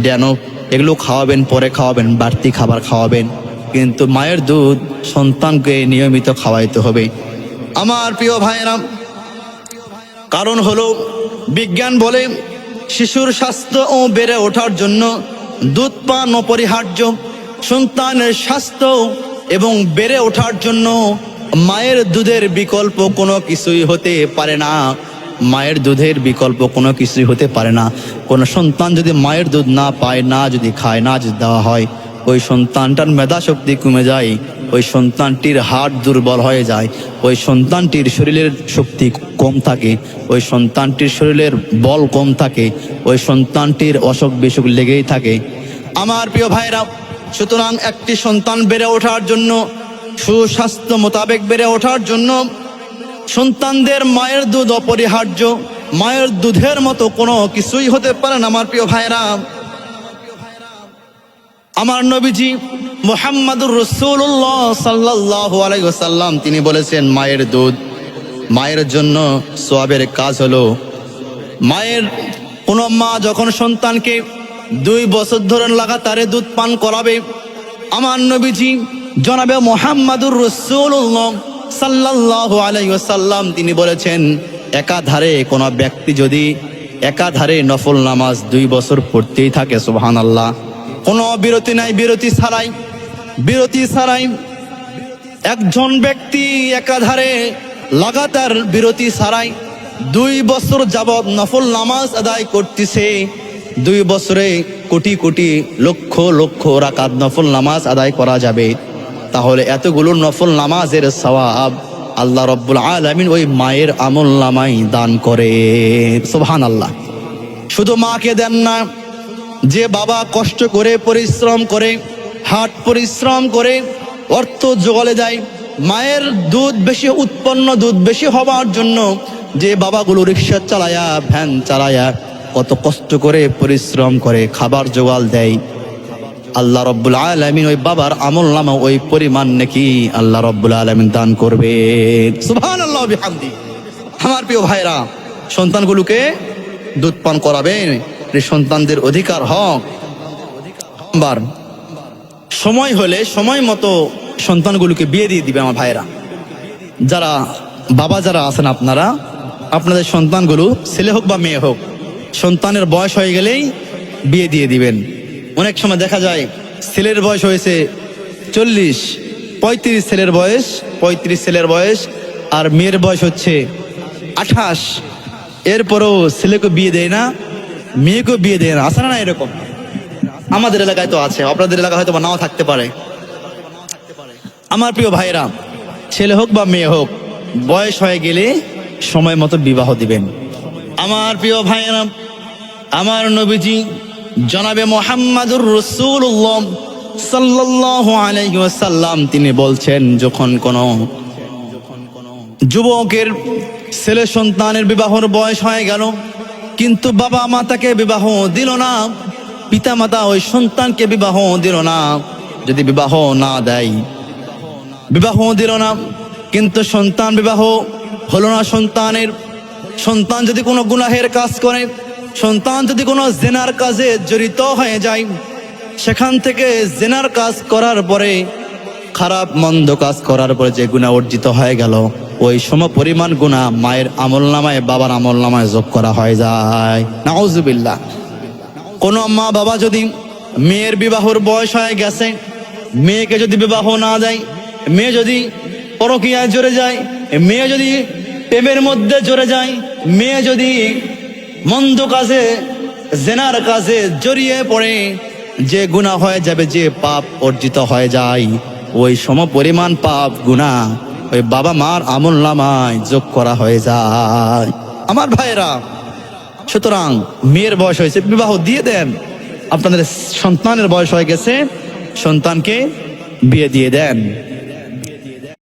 ডেনো এগুলো খাওয়াবেন, পরে খাওয়াবেন, বাড়তি খাবার খাওয়াবেন, কিন্তু মায়ের দুধ সন্তানকে নিয়মিত খাওয়াইতে হবে। আমার প্রিয় ভাইরা, কারণ হলো বিজ্ঞান বলে শিশুর স্বাস্থ্য ও বেড়ে ওঠার জন্য দুধ পান অপরিহার্য। সন্তানের স্বাস্থ্য এবং বেড়ে ওঠার জন্য মায়ের দুধের বিকল্প কোনো কিছুই হতে পারে না। মায়ের দুধের বিকল্প কোনো কিছুই হতে পারে না। কোনো সন্তান যদি মায়ের দুধ না পায়, না যদি খায়, না যদি দেওয়া হয়, ওই সন্তানটার মেধা শক্তি কমে যায়, ওই সন্তানটির হাড় দুর্বল হয়ে যায়, ওই সন্তানটির শরীরের শক্তি কম থাকে, ওই সন্তানটির শরীরের বল কম থাকে, ওই সন্তানটির অসুখ বিসুখ লেগেই থাকে। আমার প্রিয় ভাইরা, সুতরাং একটি সন্তান বেড়ে ওঠার জন্য, সুস্বাস্থ্য মোতাবেক বেড়ে ওঠার জন্য সন্তানদের মায়ের দুধ অপরিহার্য। মায়ের দুধের মতো কোনো কিছুই হতে পারে না। আমার প্রিয় ভাইরা, আমার নবীজি মুহাম্মাদুর রাসূলুল্লাহ সাল্লাল্লাহু আলাইহি ওয়াসাল্লাম তিনি বলেছেন, মায়ের দুধ, মায়ের জন্য সওয়াবের কাজ হলো, মায়ের কোনো মা যখন সন্তানকে 2 বছর ধরে লাগাতারে দুধ পান করাবে, আমার নবীজি জনাবে মুহাম্মাদুর রাসূলুল্লাহ সাল্লাল্লাহু আলাইহি ওয়াসাল্লাম তিনি বলেছেন, একাধারে কোনো ব্যক্তি যদি একাধারে নফল নামাজ 2 বছর পড়তেই থাকে, সুবহানাল্লাহ, কোনো বিরতি নাই, বিরতি ছাড়াই একজন ব্যক্তি একাধারে লাগাতার বিরতি ছাড়াই 2 বছর যাবৎ নফল নামাজ আদায় করতেছে, 2 বছরে কোটি কোটি লক্ষ লক্ষ রাকাত নফল নামাজ আদায় করা যাবে। তাহলে এতগুলো নফল নামাজের সওয়াব আল্লাহ রাব্বুল আলামিন ওই মায়ের আমলনামায় দান করে, সুবহানাল্লাহ। শুধু মাকে দেন না, যে বাবা কষ্ট করে পরিশ্রম করে, হাট পরিশ্রম করে অর্থ জোগাড়ে যায়, মায়ের দুধ বেশি উৎপন্ন, দুধ বেশি হওয়ার জন্য যে বাবাগুলো রিক্সা চালায়া, ভ্যান চালায়া কত কষ্ট করে পরিশ্রম করে খাবার জোগাড় দেয়, আল্লাহ রাব্বুল আলামিন ওই বাবার আমলনামা ওই পরিমাণ নাকি আল্লাহ রাব্বুল আলামিন দান করবে, সুবহানাল্লাহ বিহামদি। আমার প্রিয় ভাইরা, সন্তানগুলোকে দুধ পান করাবেন, সন্তানদের অধিকার হক। সময় হলে সময় মতো সন্তানগুলোকে বিয়ে দিয়ে দিবে। আমার ভাইরা, যারা বাবা যারা আছেন, আপনাদের সন্তানগুলো ছেলে হোক বা মেয়ে হোক, সন্তানের বয়স হয়ে গেলেই বিয়ে দিয়ে দিবেন। অনেক সময় দেখা যায় ছেলের বয়স হয়েছে 40, 35, ছেলের বয়স 35, ছেলের বয়স, আর মেয়ের বয়স হচ্ছে 28, এরপরও ছেলেকে বিয়ে দেয় না, মেয়েকেও বিয়ে দেয় না। আছে না এরকম? আমাদের এলাকায় তো আছে, আপনাদের এলাকায় হয়তো বা নাও থাকতে পারে। আমার প্রিয় ভাইরা, ছেলে হোক বা মেয়ে হোক, বয়স হয়ে গেলে সময় মতো বিবাহ দিবেন। আমার প্রিয় ভাইয়েরা, আমার নবীজি জনাবে মুহাম্মাদুর রাসূলুল্লাহ সাল্লাল্লাহু আলাইহি ওয়াসাল্লাম তিনি বলছেন, যখন কোন যুবকের ছেলে সন্তানের বিবাহর বয়স হয়ে গেল কিন্তু বাবা মা তাকে বিবাহ দিল না, পিতা মাতা ওই সন্তানকে বিবাহ দিল না, যদি বিবাহ না দেয়, বিবাহ দিল না কিন্তু সন্তান বিবাহ হলো না, সন্তান যদি কোনো গুনাহের কাজ করে, সন্তান যদি কোনো জেনার কাজে জড়িত হয়ে যায়, সেখান থেকে জেনার কাজ করার পরে, খারাপ মন্দ কাজ করার পরে যে গুনাহ অর্জিত হয়ে গেল, ওই সম পরিমাণ গুনাহ মায়ের আমলনামায় বাবার আমলনামায় যোগ করা হয়ে যায়। নাউজুবিল্লাহ। কোন মা বাবা যদি মেয়ের বিবাহর বয়স হয়ে গেছে, মেয়েকে যদি বিবাহ না দেয়, মেয়ে যদি পরকীয়ায় জড়ে যায়, মেয়ে যদি প্রেমের মধ্যে জড়ে যায়, মেয়ে যদি মন্দ কাজে জেনার কাজে জড়িয়ে পড়ে, যে গুনাহ হয়ে যাবে, যে পাপ অর্জিত হয়ে যায়, ওই সম পরিমাণ পাপ গুনাহ ওই বাবা মার আমলনামায় যোগ করা হয়ে যায়। আমার ভাইরা, সুতরাং মেয়ের বয়স হয়েছে, বিবাহ দিয়ে দেন। আপনাদের সন্তানের বয়স হয়ে গেছে, সন্তানকে বিয়ে দিয়ে দেন।